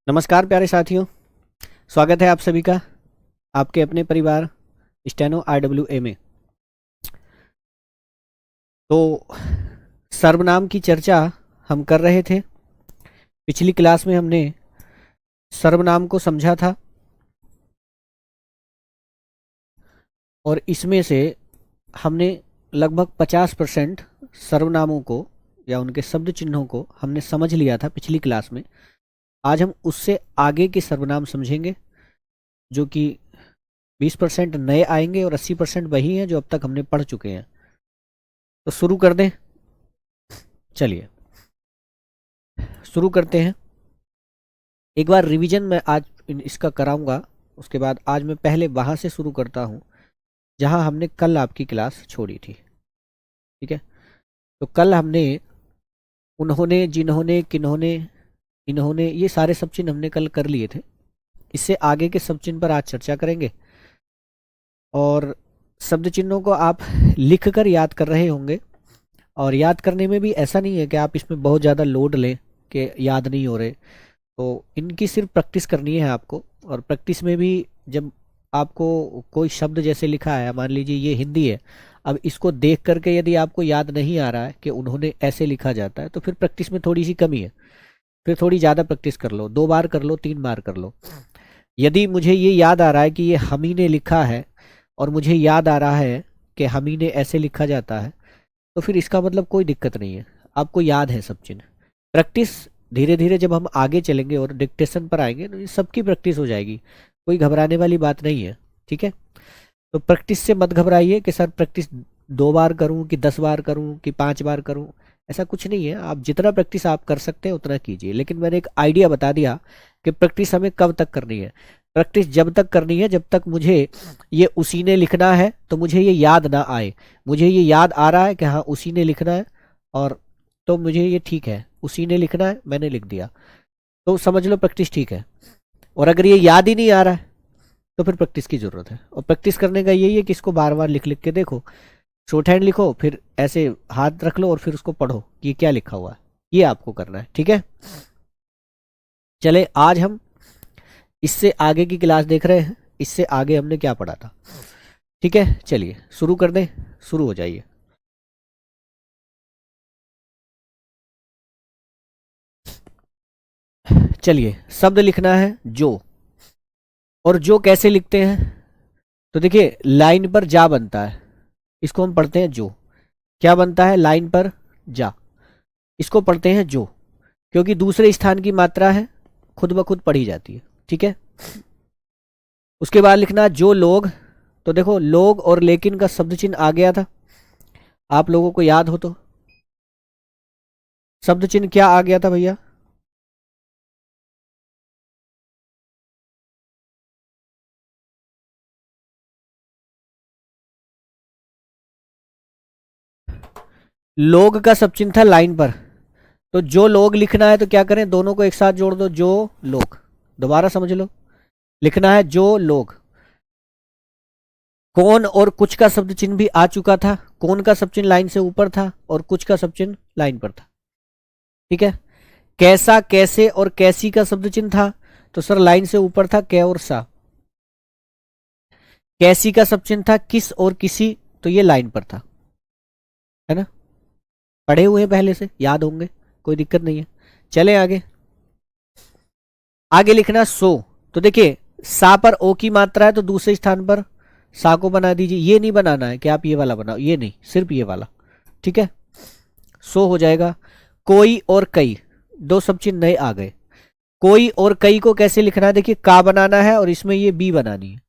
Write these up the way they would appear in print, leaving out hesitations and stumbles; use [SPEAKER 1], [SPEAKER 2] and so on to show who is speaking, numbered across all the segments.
[SPEAKER 1] नमस्कार प्यारे साथियों, स्वागत है आप सभी का आपके अपने परिवार स्टेनो RWA में। तो सर्वनाम की चर्चा हम कर रहे थे। पिछली क्लास में हमने सर्वनाम को समझा था और इसमें से हमने लगभग 50% सर्वनामों को या उनके शब्द चिन्हों को हमने समझ लिया था पिछली क्लास में। आज हम उससे आगे के सर्वनाम समझेंगे जो कि 20% नए आएंगे और 80% वही हैं जो अब तक हमने पढ़ चुके हैं। तो शुरू कर दें। चलिए शुरू करते हैं। एक बार रिवीजन मैं आज इसका कराऊंगा, उसके बाद आज मैं पहले वहाँ से शुरू करता हूँ जहाँ हमने कल आपकी क्लास छोड़ी थी। ठीक है, तो कल हमने उन्होंने, जिन्होंने, किन्होंने, इन्होंने, ये सारे सब चिन्ह हमने कल कर लिए थे। इससे आगे के सब चिन्ह पर आज चर्चा करेंगे और शब्द चिन्हों को आप लिख कर याद कर रहे होंगे। और याद करने में भी ऐसा नहीं है कि आप इसमें बहुत ज़्यादा लोड लें कि याद नहीं हो रहे। तो इनकी सिर्फ प्रैक्टिस करनी है आपको। और प्रैक्टिस में भी जब आपको कोई शब्द जैसे लिखा है, मान लीजिए ये हिंदी है, अब इसको देख करके यदि आपको याद नहीं आ रहा है कि उन्होंने ऐसे लिखा जाता है, तो फिर प्रैक्टिस में थोड़ी सी कमी है। फिर थोड़ी ज़्यादा प्रैक्टिस कर लो, 2 बार कर लो, 3 बार कर लो। यदि मुझे ये याद आ रहा है कि ये हमी ने लिखा है और मुझे याद आ रहा है कि हमी ने ऐसे लिखा जाता है, तो फिर इसका मतलब कोई दिक्कत नहीं है, आपको याद है सब चिन्ह। प्रैक्टिस धीरे धीरे जब हम आगे चलेंगे और डिक्टेशन पर आएंगे तो सबकी प्रैक्टिस हो जाएगी, कोई घबराने वाली बात नहीं है। ठीक है, तो प्रैक्टिस से मत घबराइए कि सर प्रैक्टिस 2 बार करूं कि 10 बार करूं कि 5 बार करूं। ऐसा कुछ नहीं है, आप जितना प्रैक्टिस आप कर सकते हैं उतना कीजिए। लेकिन मैंने एक आइडिया बता दिया कि प्रैक्टिस हमें कब तक करनी है। प्रैक्टिस जब तक करनी है जब तक मुझे ये उसी ने लिखना है तो मुझे ये याद ना आए। मुझे ये याद आ रहा है कि हाँ उसी ने लिखना है, और तो मुझे ये ठीक है, उसी ने लिखना है, मैंने लिख दिया, तो समझ लो प्रैक्टिस ठीक है। और अगर ये याद ही नहीं आ रहा है तो फिर प्रैक्टिस की ज़रूरत है। और प्रैक्टिस करने का यही है कि इसको बार बार लिख लिख के देखो। शॉर्ट हैंड लिखो, फिर ऐसे हाथ रख लो और फिर उसको पढ़ो कि ये क्या लिखा हुआ है। ये आपको करना है। ठीक है, चले आज हम इससे आगे की क्लास देख रहे हैं। इससे आगे हमने क्या पढ़ा था। ठीक है, चलिए शुरू कर दें, शुरू हो जाइए। चलिए शब्द लिखना है जो। और जो कैसे लिखते हैं, तो देखिए लाइन पर जा बनता है, इसको हम पढ़ते हैं जो। क्या बनता है लाइन पर जा, इसको पढ़ते हैं जो, क्योंकि दूसरे स्थान की मात्रा है, खुद ब खुद पढ़ी जाती है। ठीक है, उसके बाद लिखना जो लोग। तो देखो लोग और लेकिन का शब्द चिन्ह आ गया था, आप लोगों को याद हो तो। शब्द चिन्ह क्या आ गया था भैया? लोग का शब्द चिन्ह था लाइन पर। तो जो लोग लिखना है तो क्या करें, दोनों को एक साथ जोड़ दो, जो लोग। दोबारा समझ लो, लिखना है जो लोग। कौन और कुछ का शब्द चिन्ह भी आ चुका था। कौन का शब्द चिन्ह लाइन से ऊपर था और कुछ का शब्द चिन्ह लाइन पर था। ठीक है, कैसा, कैसे और कैसी का शब्द चिन्ह था, तो सर लाइन से ऊपर था कै और सा। कैसी का शब्द चिन्ह था किस और किसी, तो ये लाइन पर था, है ना। पढ़े हुए हैं पहले से, याद होंगे, कोई दिक्कत नहीं है। चले आगे। आगे लिखना सो। तो देखिए सा पर ओ की मात्रा है तो दूसरे स्थान पर सा को बना दीजिए। ये नहीं बनाना है कि आप ये वाला बनाओ, ये नहीं, सिर्फ ये वाला। ठीक है, सो हो जाएगा। कोई और कई, दो सब चिन्ह नए आ गए। कोई और कई को कैसे लिखना है, देखिए का बनाना है और इसमें ये बी बनानी है।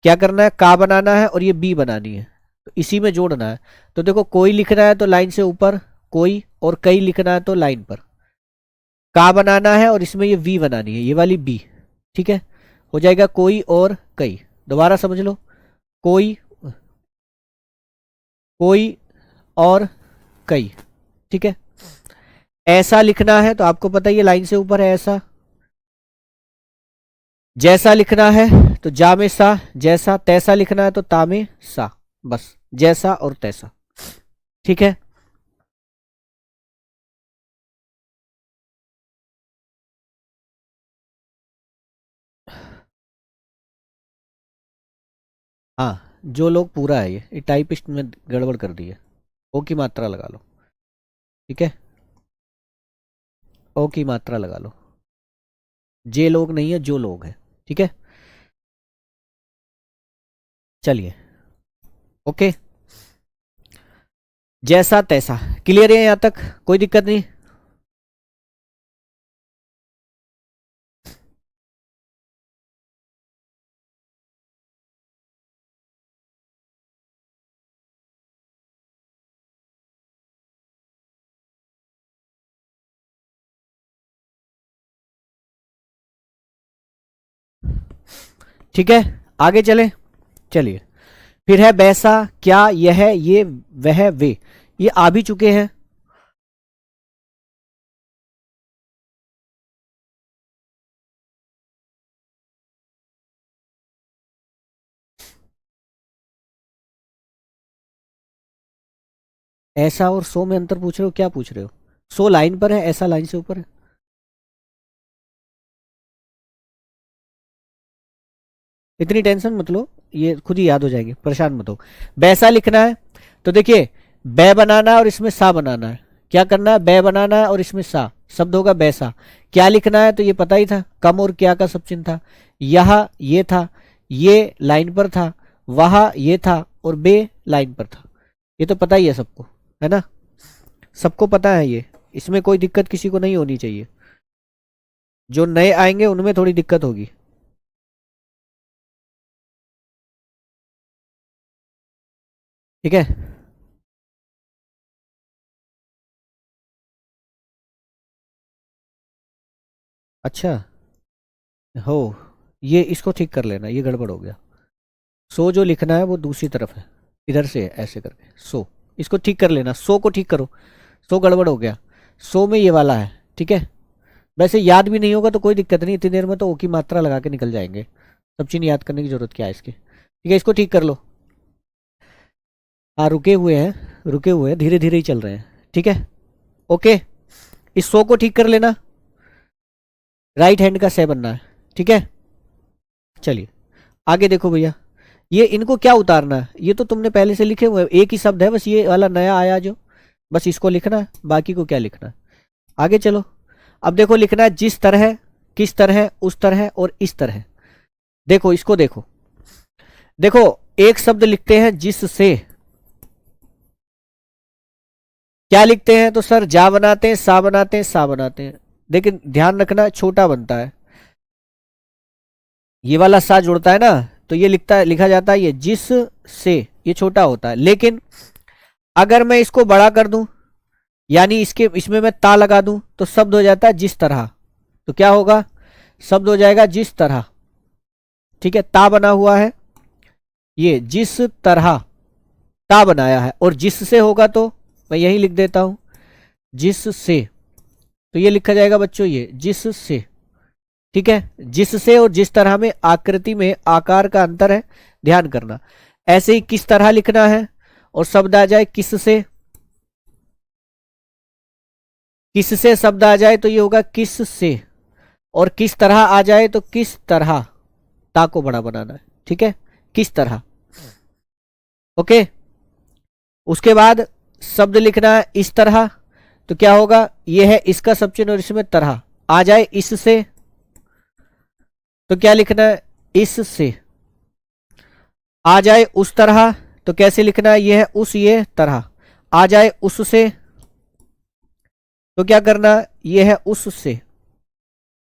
[SPEAKER 1] क्या करना है, का बनाना है और ये बी बनानी है, तो इसी में जोड़ना है। तो देखो कोई लिखना है तो लाइन से ऊपर कोई, और कई लिखना है तो लाइन पर। का बनाना है और इसमें ये वी बनानी है, ये वाली बी। ठीक है, हो जाएगा कोई और कई। दोबारा समझ लो, कोई, कोई और कई। ठीक है, ऐसा लिखना है तो आपको पता है ये लाइन से ऊपर है ऐसा, जैसा लिखना है तो जा में सा, जैसा तैसा लिखना है तो ता में सा, बस जैसा और तैसा। ठीक है। हाँ, जो लोग पूरा है, ये टाइपिस्ट में गड़बड़ कर दी है। ओ की मात्रा लगा लो। ठीक है, ओ की मात्रा लगा लो। जे लोग नहीं है, जो लोग है। ठीक है, चलिए। ओके, जैसा तैसा क्लियर है यहाँ तक, कोई दिक्कत नहीं। ठीक है, आगे चले। चलिए, फिर है बैसा, क्या, यह, ये, वह, वे, ये आ भी चुके हैं। ऐसा और सो में अंतर पूछ रहे हो, क्या पूछ रहे हो? सो लाइन पर है, ऐसा लाइन से ऊपर है। इतनी टेंशन मत लो, ये खुद ही याद हो जाएगी, परेशान मत हो। बैसा लिखना है तो देखिए, बै बनाना है और इसमें सा बनाना है। क्या करना है, बै बनाना है और इसमें सा, शब्द होगा बैसा। क्या लिखना है तो ये पता ही था, कम और क्या का सब चिन्ह था। यह ये था, ये लाइन पर था, वह ये था और बे लाइन पर था। ये तो पता ही है सबको, है ना? सबको पता है ये, इसमें कोई दिक्कत किसी को नहीं होनी चाहिए। जो नए आएंगे उनमें थोड़ी दिक्कत होगी। ठीक है। अच्छा, हो, ये इसको ठीक कर लेना, ये गड़बड़ हो गया। सो जो लिखना है वो दूसरी तरफ है, इधर से है, ऐसे करके सो। इसको ठीक कर लेना, सो को ठीक करो। सो गड़बड़ हो गया, सो में ये वाला है। ठीक है, वैसे याद भी नहीं होगा तो कोई दिक्कत नहीं, इतनी देर में तो ओ की मात्रा लगा के निकल जाएंगे। सब चीज़ याद करने की जरूरत क्या है इसकी। ठीक है, इसको ठीक कर लो। हाँ, रुके हुए हैं, रुके हुए हैं, धीरे धीरे ही चल रहे हैं। ठीक है, ओके। इस सो को ठीक कर लेना, राइट हैंड का से बनना है। ठीक है, चलिए आगे देखो भैया। ये इनको क्या उतारना है, ये तो तुमने पहले से लिखे हुए हैं, एक ही शब्द है बस, ये वाला नया आया जो, बस इसको लिखना है, बाकी को क्या लिखना है। आगे चलो। अब देखो, लिखना है जिस तरह, किस तरह, उस तरह और इस तरह। देखो इसको देखो, देखो एक शब्द लिखते हैं जिससे, क्या लिखते हैं तो सर जा बनाते हैं, सा बनाते हैं, सा बनाते हैं। लेकिन ध्यान रखना, छोटा बनता है, ये वाला सा जुड़ता है ना, तो ये लिखता है, लिखा जाता है ये जिस से, ये छोटा होता है। लेकिन अगर मैं इसको बड़ा कर दूं, यानी इसके इसमें मैं ता लगा दूं, तो शब्द हो जाता है जिस तरह। तो क्या होगा, शब्द हो जाएगा जिस तरह। ठीक है, ता बना हुआ है, ये जिस तरह ता बनाया है, और जिससे होगा तो मैं यही लिख देता हूं, जिससे। तो ये लिखा जाएगा बच्चों, ये जिससे। ठीक है, जिससे और जिस तरह में आकृति में आकार का अंतर है, ध्यान करना। ऐसे ही किस तरह लिखना है और शब्द आ जाए किससे, किससे शब्द आ जाए तो ये होगा किस से, और किस तरह आ जाए तो किस तरह, ता को बड़ा बनाना है। ठीक है, किस तरह। ओके, उसके बाद शब्द लिखना है इस तरह, तो क्या होगा, ये है इसका सब चिन्ह और इसमें तरह आ जाए इससे, तो क्या लिखना है इससे। आ जाए उस तरह, तो कैसे लिखना है, ये है उस, ये तरह। आ जाए उससे, तो क्या करना है, ये है उससे।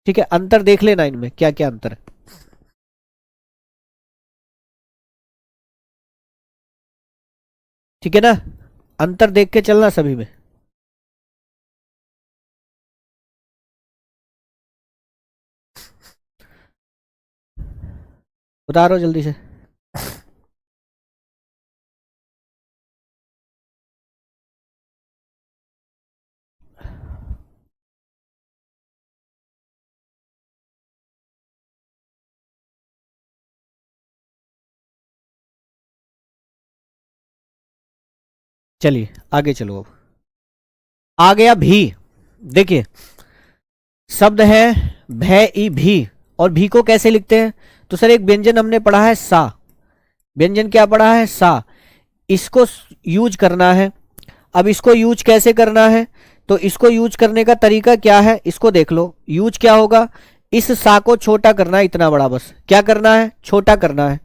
[SPEAKER 1] ठीक है, अंतर देख लेना इनमें क्या क्या अंतर है। ठीक है ना, अंतर देख के चलना सभी में। उतारो जल्दी से। चलिए आगे चलो। अब आ गया भी। देखिए शब्द है भय ई भी, और भी को कैसे लिखते हैं? तो सर एक व्यंजन हमने पढ़ा है सा, व्यंजन क्या पढ़ा है? सा। इसको यूज करना है। अब इसको यूज कैसे करना है? तो इसको यूज करने का तरीका क्या है, इसको देख लो। यूज क्या होगा? इस सा को छोटा करना है, इतना बड़ा, बस क्या करना है? छोटा करना है।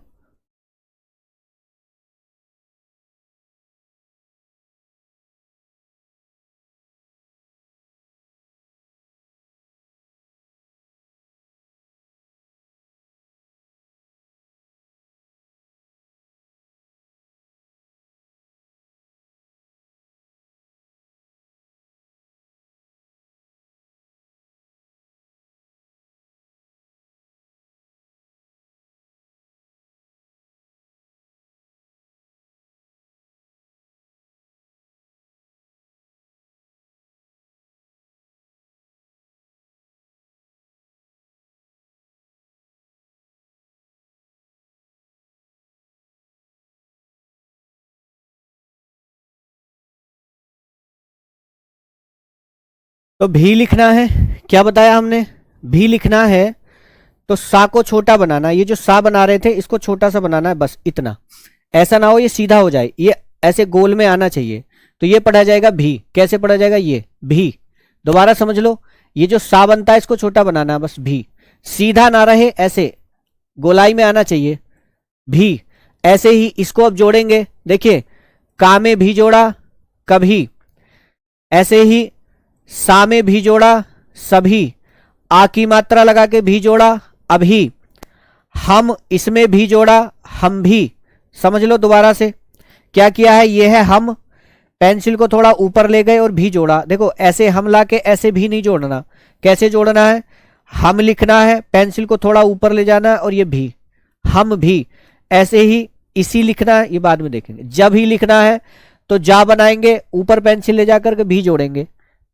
[SPEAKER 1] तो भी लिखना है, क्या बताया हमने? भी लिखना है तो सा को छोटा बनाना, ये जो सा बना रहे थे इसको छोटा सा बनाना है, बस इतना। ऐसा ना हो ये सीधा हो जाए, ये ऐसे गोल में आना चाहिए। तो ये पढ़ा जाएगा भी। कैसे पढ़ा जाएगा? ये भी। दोबारा समझ लो, ये जो सा बनता है इसको छोटा बनाना है, बस भी। सीधा ना रहे, ऐसे गोलाई में आना चाहिए, भी। ऐसे ही इसको अब जोड़ेंगे। देखिए का में भी जोड़ा, कभी। ऐसे ही सा में भी जोड़ा, सभी। आ की मात्रा लगा के भी जोड़ा, अभी। हम इसमें भी जोड़ा, हम भी। समझ लो दोबारा से क्या किया है। ये है हम, पेंसिल को थोड़ा ऊपर ले गए और भी जोड़ा। देखो ऐसे हम ला के ऐसे भी नहीं जोड़ना। कैसे जोड़ना है? हम लिखना है, पेंसिल को थोड़ा ऊपर ले जाना है और ये भी, हम भी। ऐसे ही इसी लिखना है, ये बाद में देखेंगे। जब ही लिखना है तो जा बनाएंगे, ऊपर पेंसिल ले जाकर के भी जोड़ेंगे।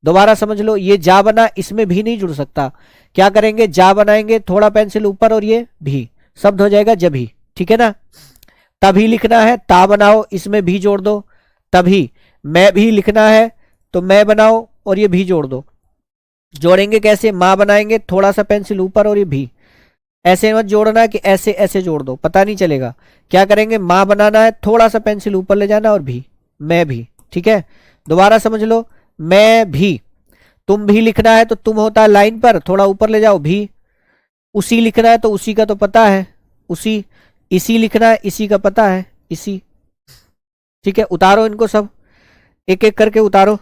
[SPEAKER 1] दोबारा समझ लो, ये जा बना, इसमें भी नहीं जुड़ सकता। क्या करेंगे? जा बनाएंगे, थोड़ा पेंसिल ऊपर और ये भी, शब्द हो जाएगा जभी। ठीक है ना? तभी लिखना है, ता बनाओ, इसमें भी जोड़ दो, तभी। मैं भी लिखना है तो मैं बनाओ और ये भी जोड़ दो। जोड़ेंगे कैसे? माँ बनाएंगे, थोड़ा सा पेंसिल ऊपर और ये भी। ऐसे मत जोड़ना कि ऐसे ऐसे जोड़ दो, पता नहीं चलेगा। क्या करेंगे? माँ बनाना है, थोड़ा सा पेंसिल ऊपर ले जाना और भी, मैं भी। ठीक है? दोबारा समझ लो, मैं भी। तुम भी लिखना है तो तुम होता है लाइन पर, थोड़ा ऊपर ले जाओ, भी। उसी लिखना है तो उसी का तो पता है, उसी। इसी लिखना है, इसी का पता है, इसी। ठीक है? उतारो इनको सब, एक एक करके उतारो।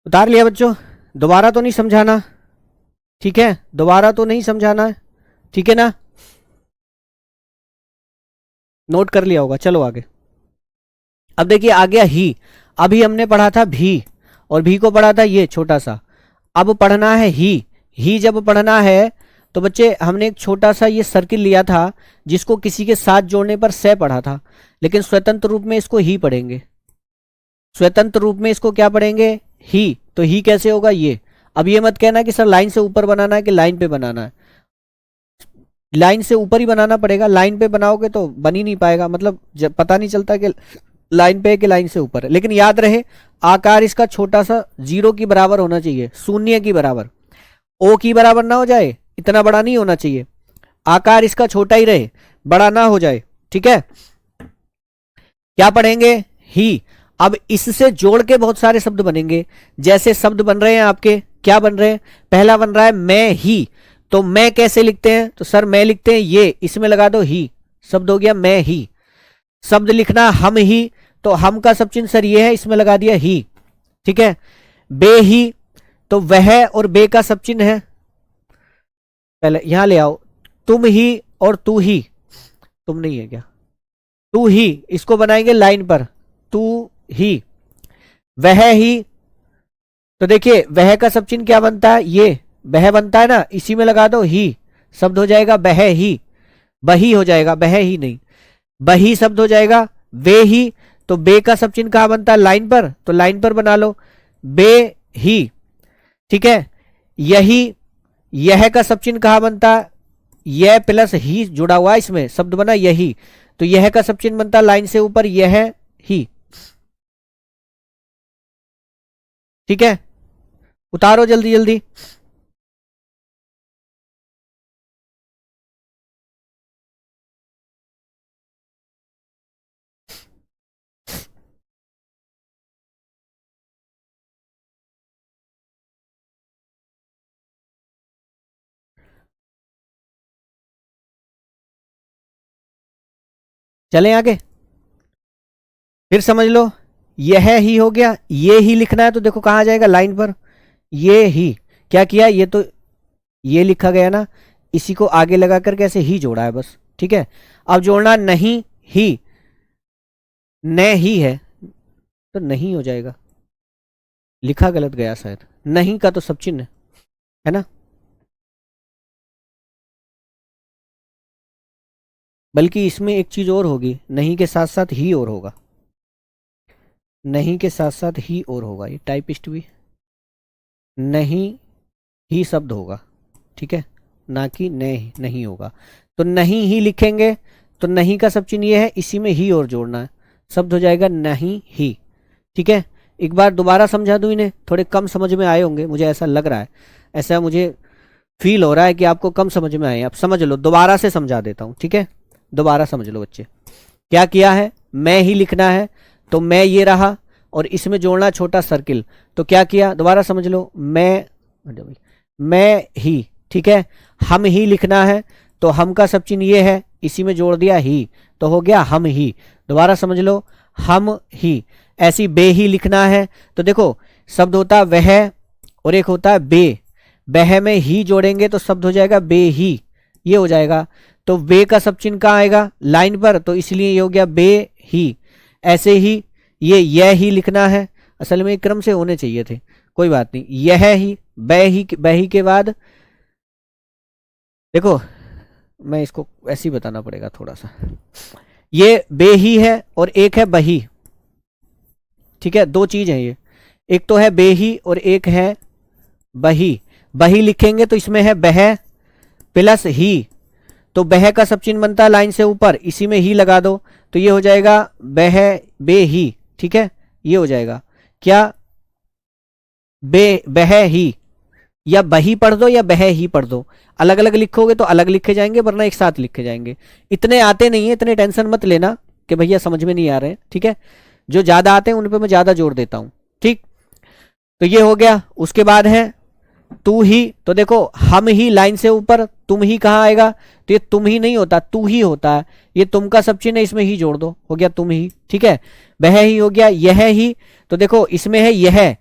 [SPEAKER 1] उतार लिया बच्चों? दोबारा तो नहीं समझाना, ठीक है? दोबारा तो नहीं समझाना है, ठीक है ना? नोट कर लिया होगा। चलो आगे। अब देखिए आ गया ही। अभी हमने पढ़ा था भी, और भी को पढ़ा था ये छोटा सा। अब पढ़ना है ही जब पढ़ना है तो बच्चे हमने एक छोटा सा ये सर्किल लिया था जिसको किसी के साथ जोड़ने पर से पढ़ा था, लेकिन स्वतंत्र रूप में इसको ही पढ़ेंगे। स्वतंत्र रूप में इसको क्या पढ़ेंगे? ही। तो ही कैसे होगा ये? अब ये मत कहना कि सर लाइन से ऊपर बनाना है कि लाइन पे बनाना है। लाइन से ऊपर ही बनाना पड़ेगा, लाइन पे बनाओगे तो बन ही नहीं पाएगा, मतलब जब पता नहीं चलता कि लाइन पे है कि लाइन से ऊपर है। लेकिन याद रहे आकार इसका छोटा सा 0 की बराबर होना चाहिए, 0 की बराबर, ओ की बराबर ना हो जाए, इतना बड़ा नहीं होना चाहिए। आकार इसका छोटा ही रहे, बड़ा ना हो जाए, ठीक है? क्या पढ़ेंगे? ही। अब इससे जोड़ के बहुत सारे शब्द बनेंगे। जैसे शब्द बन रहे हैं आपके, क्या बन रहे हैं? पहला बन रहा है मैं ही। तो मैं कैसे लिखते हैं? तो सर मैं लिखते हैं ये, इसमें लगा दो ही, शब्द हो गया मैं ही। शब्द लिखना हम ही, तो हम का सब चिन्ह सर ये है, इसमें लगा दिया ही, ठीक है? बे ही, तो वह और बे का सब चिन्ह है, पहले यहां ले आओ। तुम ही और तू ही, तुम नहीं है क्या? तू ही, इसको बनाएंगे लाइन पर, तू ही। वह ही, तो देखिए वह का सब चिन्ह क्या बनता है? ये वह बनता है ना, इसी में लगा दो ही, शब्द हो जाएगा बह ही। बही हो जाएगा, बह ही नहीं, बही शब्द हो जाएगा। वे ही, तो बे का सब चिन्ह कहां बनता है? लाइन पर, तो लाइन पर बना लो, बे ही, ठीक है? यही, यह का सब चिन्ह कहां बनता है? यह प्लस ही जुड़ा हुआ इसमें, शब्द बना यही, तो यह का सब चिन्ह बनता है लाइन से ऊपर यह ही, ठीक है? उतारो जल्दी जल्दी। चलें आगे, फिर समझ लो। यह ही हो गया, ये ही लिखना है तो देखो कहां जाएगा? लाइन पर, ये ही। क्या किया? ये तो ये लिखा गया ना, इसी को आगे लगा कर कैसे ही जोड़ा है बस, ठीक है? अब जोड़ना नहीं ही, न ही है तो नहीं हो जाएगा, लिखा गलत गया शायद, नहीं का तो सब चिन्ह है ना। बल्कि इसमें एक चीज और होगी, नहीं के साथ साथ ही और होगा, नहीं के साथ साथ ही और होगा, ये टाइपिस्ट भी नहीं ही शब्द होगा, ठीक है? ना कि नहीं होगा। तो नहीं ही लिखेंगे, तो नहीं का सब चिन्ह ये है, इसी में ही और जोड़ना है, शब्द हो जाएगा नहीं ही, ठीक है? एक बार दोबारा समझा दूं इन्हें, थोड़े कम समझ में आए होंगे, मुझे ऐसा लग रहा है, ऐसा मुझे फील हो रहा है कि आपको कम समझ में आए। आप समझ लो, दोबारा से समझा देता हूं, ठीक है? दोबारा समझ लो बच्चे। क्या किया है? मैं ही लिखना है, तो मैं ये रहा, और इसमें जोड़ना छोटा सर्किल, तो क्या किया? दोबारा समझ लो, मैं ही, ठीक है? हम ही लिखना है, तो हम का सब चिन्ह ये है, इसी में जोड़ दिया ही, तो हो गया हम ही। दोबारा समझ लो, हम ही। ऐसी बे ही लिखना है, तो देखो शब्द होता है वह और एक होता है बे, बह में ही जोड़ेंगे तो शब्द हो जाएगा बे ही, ये हो जाएगा। तो बे का सब चिन्ह कहाँ आएगा? लाइन पर, तो इसलिए ये हो गया बे ही। ऐसे ही ये यह ही लिखना है, असल में क्रम से होने चाहिए थे, कोई बात नहीं। यह ही, बह ही के बाद देखो, मैं इसको ऐसे ही बताना पड़ेगा थोड़ा सा, ये बे ही है और एक है बही, ठीक है? दो चीज है ये, एक तो है बे ही और एक है बही। बही लिखेंगे तो इसमें है बह प्लस ही, तो बह का सब चिन्ह बनता है लाइन से ऊपर, इसी में ही लगा दो, तो ये हो जाएगा बह बे ही, ठीक है? ये हो जाएगा क्या? बह ही, या बही पढ़ दो या बह ही पढ़ दो, अलग अलग लिखोगे तो अलग लिखे जाएंगे, वरना एक साथ लिखे जाएंगे। इतने आते नहीं है, इतने टेंशन मत लेना कि भैया समझ में नहीं आ रहे हैं, ठीक है? जो ज्यादा आते हैं उन पे मैं ज्यादा जोर देता हूं, ठीक? तो ये हो गया। उसके बाद है तू ही, तो देखो हम ही लाइन से ऊपर, तुम ही कहाँ आएगा? तो ये तुम ही नहीं होता, तू ही होता है, ये तुम का सब चिन्ह है, इसमें ही जोड़ दो, हो गया तुम ही, ठीक है? वह ही हो गया, यह ही, तो देखो इसमें है यह,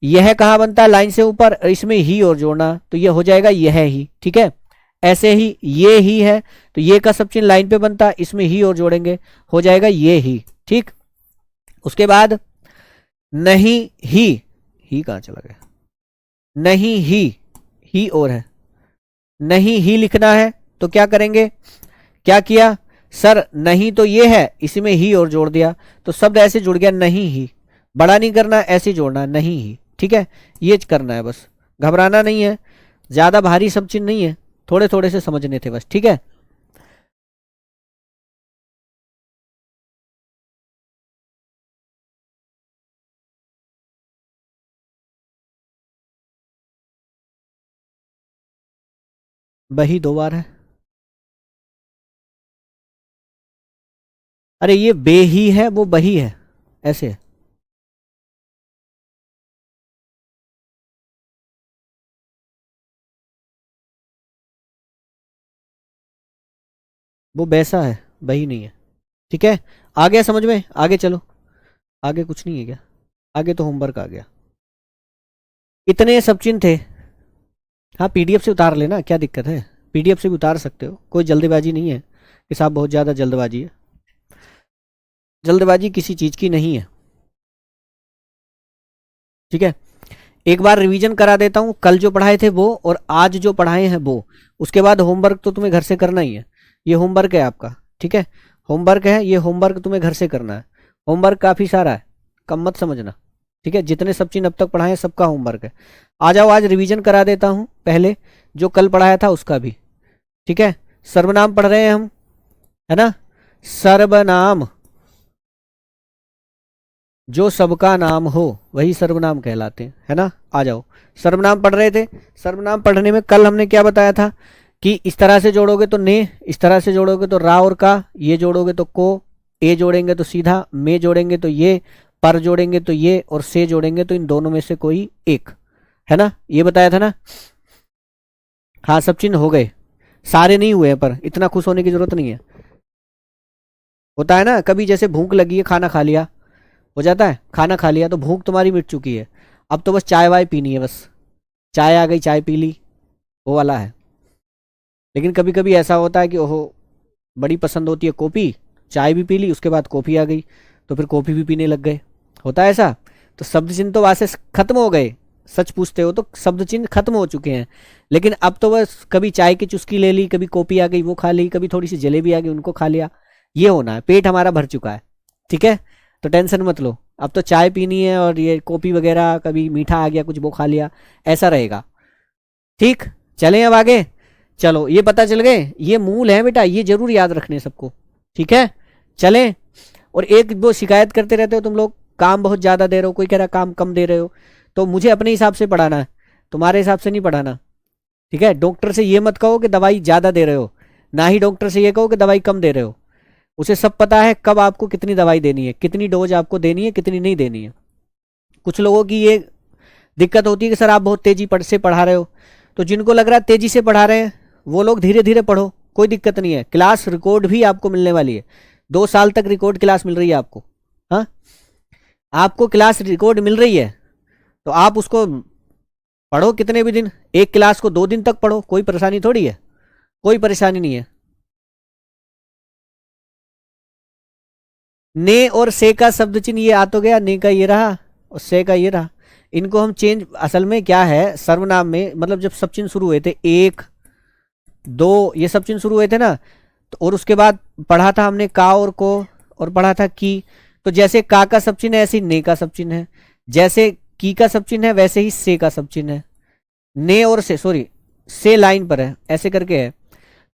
[SPEAKER 1] यह कहाँ बनता है, लाइन से ऊपर, इसमें ही और जोड़ना, तो ये हो जाएगा यह ही, ठीक है। ऐसे ही ये ही है, तो ये का सब चिन्ह लाइन पे बनता है, इसमें ही और जोड़ेंगे, हो जाएगा ये ही, ठीक। उसके बाद नहीं ही कहाँ चला गया, नहीं ही और है, नहीं ही लिखना है, तो क्या करेंगे, क्या किया सर, नहीं तो ये है, इसी में ही और जोड़ दिया, तो शब्द ऐसे जुड़ गया नहीं ही, बड़ा नहीं करना, ऐसे जोड़ना है नहीं ही, ठीक है। ये करना है बस, घबराना नहीं है, ज्यादा भारी सब चिन्ह नहीं है, थोड़े थोड़े से समझने थे बस, ठीक है। बही दो बार है, अरे ये बे ही है, वो बही है, ऐसे है। वो बैसा है, बही नहीं है, ठीक है। आ गया समझ में, आगे चलो, आगे कुछ नहीं है क्या, आगे तो होमवर्क आ गया। इतने सब चिन्ह थे। हाँ पीडीएफ से उतार लेना, क्या दिक्कत है, पीडीएफ से भी उतार सकते हो, कोई जल्दबाजी नहीं है कि साहब बहुत ज़्यादा जल्दबाजी है, जल्दबाजी किसी चीज़ की नहीं है, ठीक है। एक बार रिवीजन करा देता हूँ, कल जो पढ़ाए थे वो और आज जो पढ़ाए हैं वो, उसके बाद होमवर्क तो तुम्हें घर से करना ही है, ये होमवर्क है आपका, ठीक है। होमवर्क है, ये होमवर्क तुम्हें घर से करना है, होमवर्क काफ़ी सारा है, कम मत समझना, ठीक है। जितने सब चीज़ अब तक पढ़ाए हैं सबका होमवर्क है। आ जाओ आज रिवीजन करा देता हूँ, पहले जो कल पढ़ाया था उसका भी, ठीक है। सर्वनाम पढ़ रहे हैं हम, है ना, सर्वनाम जो सबका नाम हो वही सर्वनाम कहलाते हैं, है ना। आ जाओ, सर्वनाम पढ़ रहे थे, सर्वनाम पढ़ने में कल हमने क्या बताया था कि इस तरह से जोड़ोगे तो ने, इस तरह से जोड़ोगे तो रा और का, ये जोड़ोगे तो को, ए जोड़ेंगे तो सीधा, में जोड़ेंगे तो ये, पर जोड़ेंगे तो ये, और से जोड़ेंगे तो इन दोनों में से कोई एक, है ना, ये बताया था ना। हाँ सब चिन्ह हो गए, सारे नहीं हुए हैं, पर इतना खुश होने की जरूरत नहीं है। होता है ना कभी, जैसे भूख लगी है, खाना खा लिया, हो जाता है, खाना खा लिया तो भूख तुम्हारी मिट चुकी है, अब तो बस चाय वाय पीनी है, बस चाय आ गई, चाय पी ली, वो वाला है। लेकिन कभी कभी ऐसा होता है कि ओहो बड़ी पसंद होती है कॉफ़ी, चाय भी पी ली, उसके बाद कॉफ़ी आ गई, तो फिर कॉफ़ी भी पीने लग गए, होता है ऐसा। तो शब्द चिन्ह तो वैसे खत्म हो गए, सच पूछते हो तो शब्द चिन्ह खत्म हो चुके हैं, लेकिन अब तो बस कभी चाय की चुस्की ले ली, कभी कॉफ़ी आ गई वो खा ली, कभी थोड़ी सी जलेबी आ गई उनको खा लिया, ये होना है, पेट हमारा भर चुका है, ठीक है। तो टेंशन मत लो, अब तो चाय पीनी है और ये कॉफ़ी वगैरह, कभी मीठा आ गया कुछ वो खा लिया, ऐसा रहेगा, ठीक। चलें अब आगे, चलो ये पता चल गए, ये मूल है बेटा, ये जरूर याद रखने सबको, ठीक है। चलें, और एक वो शिकायत करते रहते हो तुम लोग, काम बहुत ज़्यादा दे रहे हो, कोई कह रहा काम कम दे रहे हो, तो मुझे अपने हिसाब से पढ़ाना है, तुम्हारे हिसाब से नहीं पढ़ाना, ठीक है। डॉक्टर से ये मत कहो कि दवाई ज़्यादा दे रहे हो, ना ही डॉक्टर से ये कहो कि दवाई कम दे रहे हो, उसे सब पता है कब आपको कितनी दवाई देनी है, कितनी डोज आपको देनी है, कितनी नहीं देनी है। कुछ लोगों की ये दिक्कत होती है कि सर आप बहुत तेजी से पढ़ा रहे हो, तो जिनको लग रहा है तेजी से पढ़ा रहे हैं वो लोग धीरे धीरे पढ़ो, कोई दिक्कत नहीं है, क्लास रिकॉर्ड भी आपको मिलने वाली है, 2 साल तक रिकॉर्ड क्लास मिल रही है आपको, हाँ आपको क्लास रिकॉर्ड मिल रही है, तो आप उसको पढ़ो कितने भी दिन, एक क्लास को 2 दिन तक पढ़ो, कोई परेशानी थोड़ी है, कोई परेशानी नहीं है। ने और से का शब्द चिन्ह ये आ तो गया, ने का ये रहा और से का ये रहा, इनको हम चेंज, असल में क्या है सर्वनाम में, मतलब जब सब चिन्ह शुरू हुए थे, एक दो ये सब चिन्ह शुरू हुए थे ना, तो और उसके बाद पढ़ा था हमने का और को, और पढ़ा था की, तो जैसे का सब चिन्ह है ऐसे ही ने का सब चिन्ह है, जैसे की का सब चिन्ह है वैसे ही से का सब चिन्ह है, ने और से, सॉरी से लाइन पर है ऐसे करके है,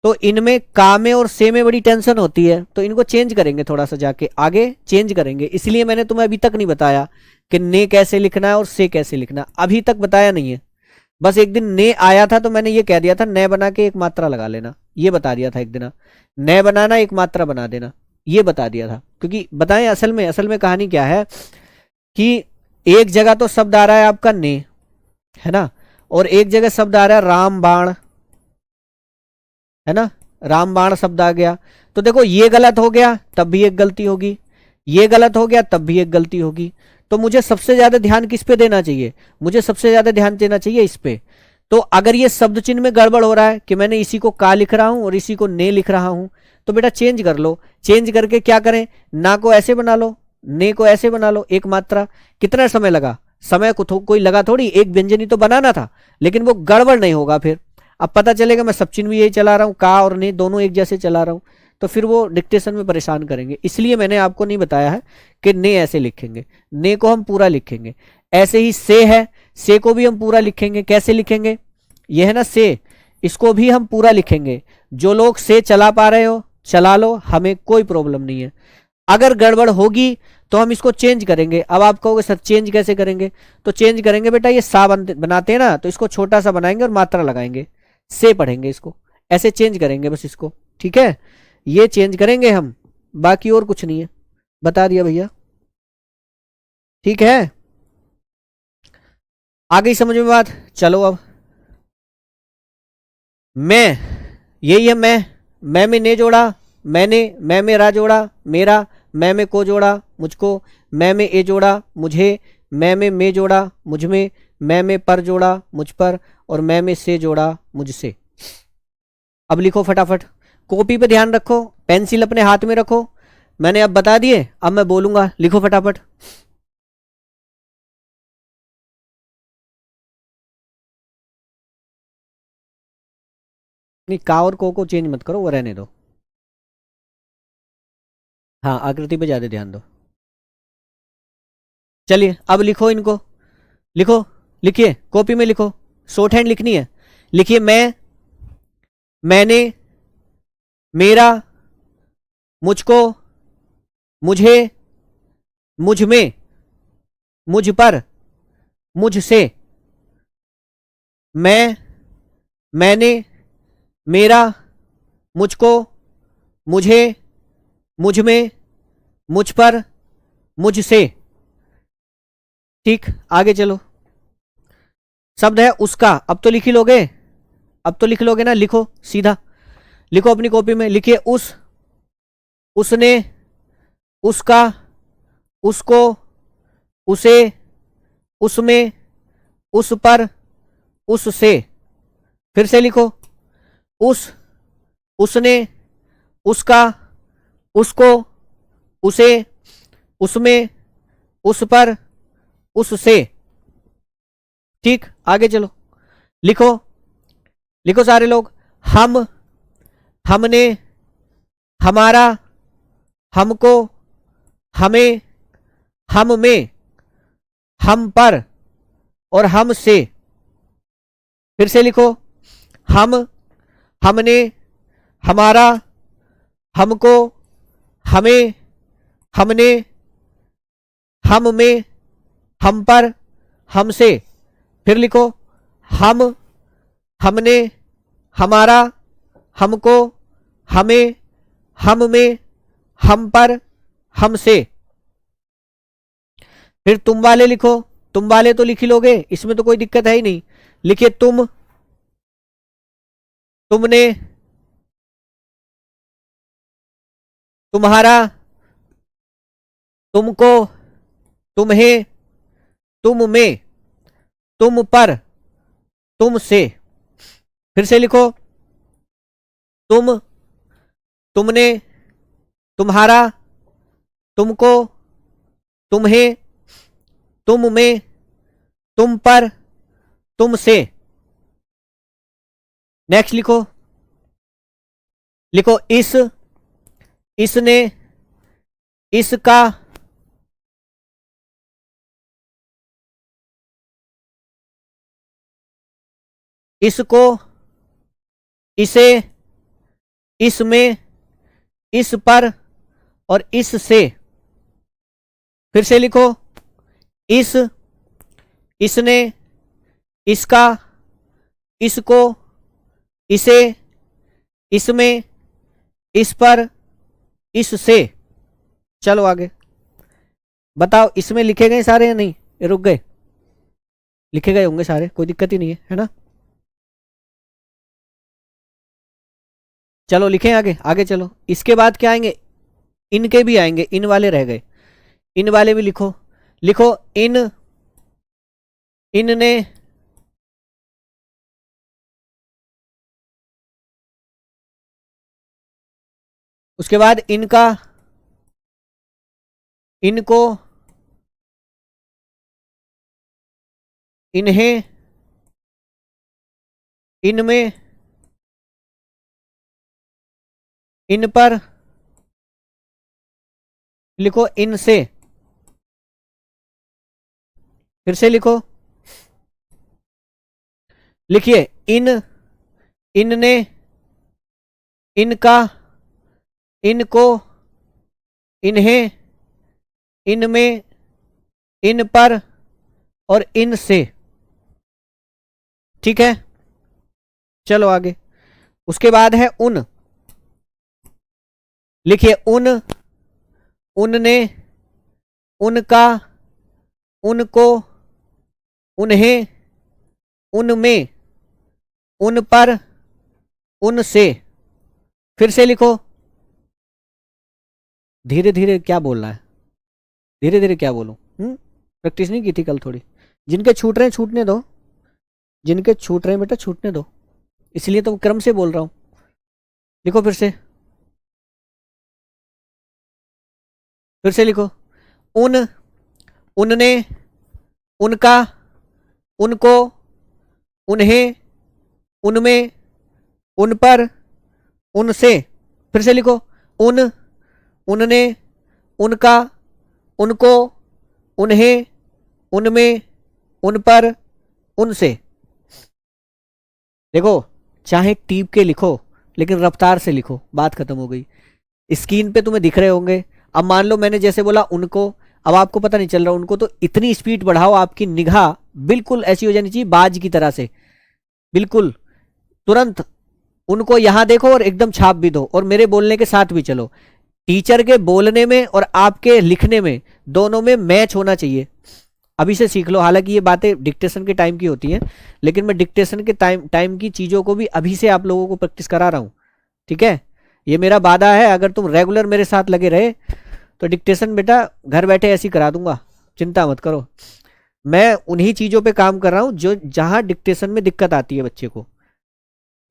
[SPEAKER 1] तो इनमें का में और से में बड़ी टेंशन होती है, तो इनको चेंज करेंगे, थोड़ा सा जाके आगे चेंज करेंगे, इसलिए मैंने तुम्हें अभी तक नहीं बताया कि ने कैसे लिखना है और से कैसे लिखना है, अभी तक बताया नहीं है। बस एक दिन ने आया था तो मैंने ये कह दिया था न बना के एक मात्रा लगा लेना, ये बता दिया था एक दिन, न बनाना एक मात्रा बना देना, ये बता दिया था, क्योंकि बताएं असल में कहानी क्या है कि एक जगह तो शब्द आ रहा है आपका ने, है ना, और एक जगह शब्द आ रहा है राम बाण, है ना, राम बाण शब्द आ गया, तो देखो ये गलत हो गया तब भी एक गलती होगी, ये गलत हो गया तब भी एक गलती होगी, तो मुझे सबसे ज्यादा ध्यान किस पे देना चाहिए, मुझे सबसे ज्यादा ध्यान देना चाहिए इस पे। तो अगर ये शब्द चिन्ह में गड़बड़ हो रहा है कि मैंने इसी को का लिख रहा हूं और इसी को ने लिख रहा हूं, तो बेटा चेंज कर लो। चेंज करके क्या करें, ना को ऐसे बना लो, ने को ऐसे बना लो, एक मात्रा। कितना समय लगा, समय को कोई लगा थोड़ी, एक व्यंजनी तो बनाना था, लेकिन वो गड़बड़ नहीं होगा फिर। अब पता चलेगा मैं सब चिन्ह भी यही चला रहा हूँ, का और ने दोनों एक जैसे चला रहा हूँ, तो फिर वो डिक्टेशन में परेशान करेंगे। इसलिए मैंने आपको नहीं बताया है कि ने ऐसे लिखेंगे, ने को हम पूरा लिखेंगे। ऐसे ही से है, से को भी हम पूरा लिखेंगे। कैसे लिखेंगे, यह है ना से, इसको भी हम पूरा लिखेंगे। जो लोग से चला पा रहे हो चला लो, हमें कोई प्रॉब्लम नहीं है। अगर गड़बड़ होगी तो हम इसको चेंज करेंगे। अब आप कहोगे सर चेंज कैसे करेंगे, तो चेंज करेंगे बेटा, ये सा बनाते हैं ना, तो इसको छोटा सा बनाएंगे और मात्रा लगाएंगे, से पढ़ेंगे इसको, ऐसे चेंज करेंगे बस इसको। ठीक है, ये चेंज करेंगे हम, बाकी और कुछ नहीं है। बता दिया भैया, ठीक है। आ गई समझ में बात। चलो अब मैं, यही है मैं में ने जोड़ा, मैंने, मैं में रा जोड़ा, मेरा, मैं में को जोड़ा, मुझको, मैं में ए जोड़ा, मुझे, मैं में जोड़ा, मुझ में पर जोड़ा, मुझ पर, और मैं में से जोड़ा, मुझसे। अब लिखो फटाफट, कॉपी पे ध्यान रखो, पेंसिल अपने हाथ में रखो। मैंने अब बता दिए, अब मैं बोलूंगा, लिखो फटाफट। नहीं, का और को चेंज मत करो, वो रहने दो। हाँ, आकृति पे ज्यादा ध्यान दो। चलिए अब लिखो इनको, लिखो, लिखिए कॉपी में लिखो, शॉर्ट हैंड लिखनी है। लिखिए मैं, मैंने, मेरा, मुझको, मुझे, मुझ में, मुझ पर, मुझसे। मैं, मैंने, मेरा, मुझको, मुझे, मुझ में, मुझ पर, मुझसे। ठीक, आगे चलो। शब्द है उसका, अब तो लिख ही लोगे, अब तो लिख लोगे ना, लिखो सीधा, लिखो अपनी कॉपी में, लिखिए उस, उसने, उसका, उसको, उसे, उसमें, उस पर, उससे। फिर से लिखो उस, उसने, उसका, उसको, उसे, उसमें, उस पर, उससे। ठीक, आगे चलो, लिखो, लिखो सारे लोग। हम, हमने, हमारा, हमको, हमें, हम में, हम पर, और हमसे। फिर से लिखो, हम, हमने, हमारा, हमको, हमें, हमने, हम में, हम पर, हमसे। फिर लिखो, हम, हमने, हमारा, हमको, हमें, हम में, हम पर, हमसे। फिर तुम वाले लिखो, तुम वाले तो लिख ही लोगे, इसमें तो कोई दिक्कत है ही नहीं। लिखिए तुम, तुमने, तुम्हारा, तुमको, तुम्हें, तुम में, तुम पर, तुमसे। फिर से लिखो, तुम, तुमने, तुम्हारा, तुमको, तुम्हें, तुम में, तुम पर, तुमसे। नेक्स्ट लिखो, लिखो इस, इसने, इसका, इसको, इसे, इसमें, इस पर, और इससे। फिर से लिखो इस, इसने, इसका, इसको, इसे, इसमें, इस पर, इससे। चलो आगे बताओ, इसमें लिखे गए सारे या नहीं, ये रुक गए? लिखे गए होंगे सारे, कोई दिक्कत ही नहीं है ना? चलो लिखें आगे, आगे चलो। इसके बाद क्या आएंगे, इनके भी आएंगे, इन वाले रह गए, इन वाले भी लिखो। लिखो इन, इन ने, उसके बाद इनका, इनको, इन्हें, इनमें, इन पर, लिखो इनसे, फिर से लिखो, लिखिए इन, इनने, इनका, इनको, इन्हें, इनमें, इन पर और इनसे। ठीक है, चलो आगे। उसके बाद है उन, लिखिए उन, उनने, उनका, उनको, उन्हें, उनमें, उन पर, उनसे। फिर से लिखो, धीरे धीरे क्या बोलना है, धीरे धीरे क्या बोलूं? प्रैक्टिस नहीं की थी कल थोड़ी? जिनके छूट रहे हैं छूटने दो, जिनके छूट रहे हैं बेटा छूटने दो, इसलिए तो क्रम से बोल रहा हूं। लिखो फिर से, फिर से लिखो उन, उनने, उनका, उनको, उन्हें, उनमें, उन पर, उनसे। फिर से लिखो उन, उनने, उनका, उनको, उन्हें, उनमें, उन पर, उनसे। देखो चाहे टीप के लिखो लेकिन रफ्तार से लिखो, बात खत्म हो गई। स्क्रीन पे तुम्हें दिख रहे होंगे। अब मान लो मैंने जैसे बोला उनको, अब आपको पता नहीं चल रहा उनको, तो इतनी स्पीड बढ़ाओ आपकी निगाह बिल्कुल ऐसी हो जानी चाहिए बाज की तरह से, बिल्कुल तुरंत उनको यहां देखो और एकदम छाप भी दो और मेरे बोलने के साथ भी चलो। टीचर के बोलने में और आपके लिखने में दोनों में मैच होना चाहिए। अभी से सीख लो, हालांकि ये बातें डिक्टेशन के टाइम की होती हैं, लेकिन मैं डिक्टेशन के टाइम की चीज़ों को भी अभी से आप लोगों को प्रैक्टिस करा रहा हूँ। ठीक है, ये मेरा वादा है, अगर तुम रेगुलर मेरे साथ लगे रहे तो डिक्टेशन बेटा घर बैठे ऐसी करा दूंगा, चिंता मत करो। मैं उन्हीं चीज़ों पे काम कर रहा हूँ जो जहाँ डिक्टेशन में दिक्कत आती है बच्चे को।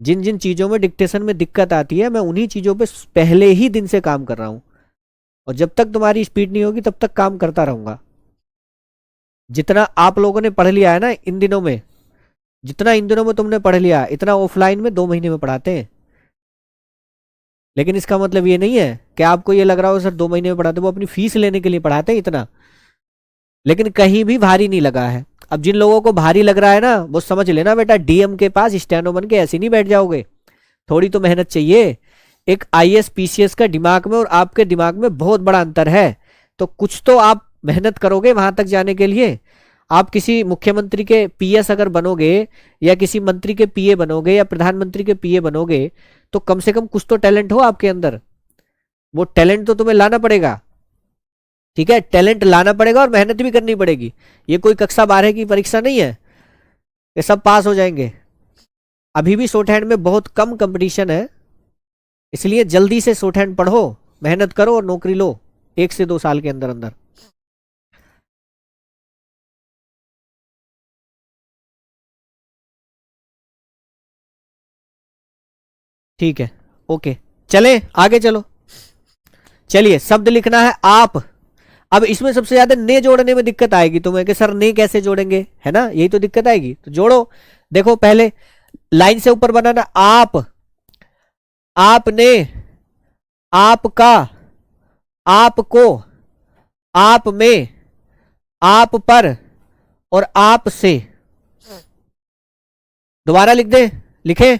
[SPEAKER 1] जिन जिन चीज़ों में डिक्टेशन में दिक्कत आती है मैं उन्हीं चीज़ों पे पहले ही दिन से काम कर रहा हूँ, और जब तक तुम्हारी स्पीड नहीं होगी तब तक काम करता रहूंगा। जितना आप लोगों ने पढ़ लिया है ना इन दिनों में, जितना इन दिनों में तुमने पढ़ लिया इतना ऑफलाइन में 2 महीने में पढ़ाते हैं। लेकिन इसका मतलब ये नहीं है कि आपको ये लग रहा हो सर 2 महीने में पढ़ाते, वो अपनी फीस लेने के लिए पढ़ाते हैं इतना, लेकिन कहीं भी भारी नहीं लगा है। अब जिन लोगों को भारी लग रहा है ना वो समझ लेना बेटा, डीएम के पास स्टेनो बन के ऐसे नहीं बैठ जाओगे, थोड़ी तो मेहनत चाहिए। एक आईएएस पीसीएस का दिमाग में और आपके दिमाग में बहुत बड़ा अंतर है, तो कुछ तो आप मेहनत करोगे वहां तक जाने के लिए। आप किसी मुख्यमंत्री के पीएस अगर बनोगे या किसी मंत्री के पीए बनोगे या प्रधानमंत्री के पीए बनोगे तो कम से कम कुछ तो टैलेंट हो आपके अंदर, वो टैलेंट तो तुम्हें लाना पड़ेगा। ठीक है, टैलेंट लाना पड़ेगा और मेहनत भी करनी पड़ेगी। ये कोई कक्षा 12 की परीक्षा नहीं है ये सब पास हो जाएंगे। अभी भी शॉर्ट हैंड में बहुत कम कंपटीशन है, इसलिए जल्दी से शॉर्ट हैंड पढ़ो, मेहनत करो और नौकरी लो 1 से 2 साल के अंदर अंदर। ठीक है, ओके, चले आगे चलो। चलिए शब्द लिखना है आप। अब इसमें सबसे ज्यादा ने जोड़ने में दिक्कत आएगी तुम्हें कि सर ने कैसे जोड़ेंगे, है ना, यही तो दिक्कत आएगी। तो जोड़ो, देखो पहले लाइन से ऊपर बनाना, आप, आपने, आपका, आपको, आप में, आप पर और आप से। दोबारा लिख दे, लिखे।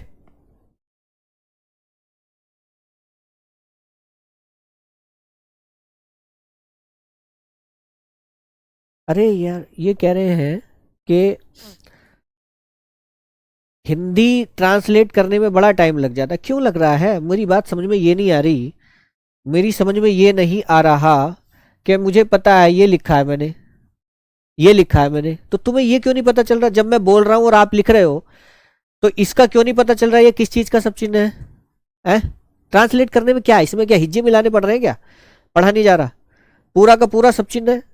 [SPEAKER 1] अरे यार ये कह रहे हैं कि हिंदी ट्रांसलेट करने में बड़ा टाइम लग जाता है, क्यों लग रहा है? मेरी बात समझ में ये नहीं आ रही, मेरी समझ में ये नहीं आ रहा कि मुझे पता है ये लिखा है मैंने, ये लिखा है मैंने, तो तुम्हें ये क्यों नहीं पता चल रहा जब मैं बोल रहा हूं और आप लिख रहे हो? तो इसका क्यों नहीं पता चल रहा है ये किस चीज का सब चिन्ह है? ट्रांसलेट करने में क्या है, इसमें क्या हिज्जे मिलाने पड़ रहे हैं क्या? पढ़ा नहीं जा रहा, पूरा का पूरा सब चिन्ह है।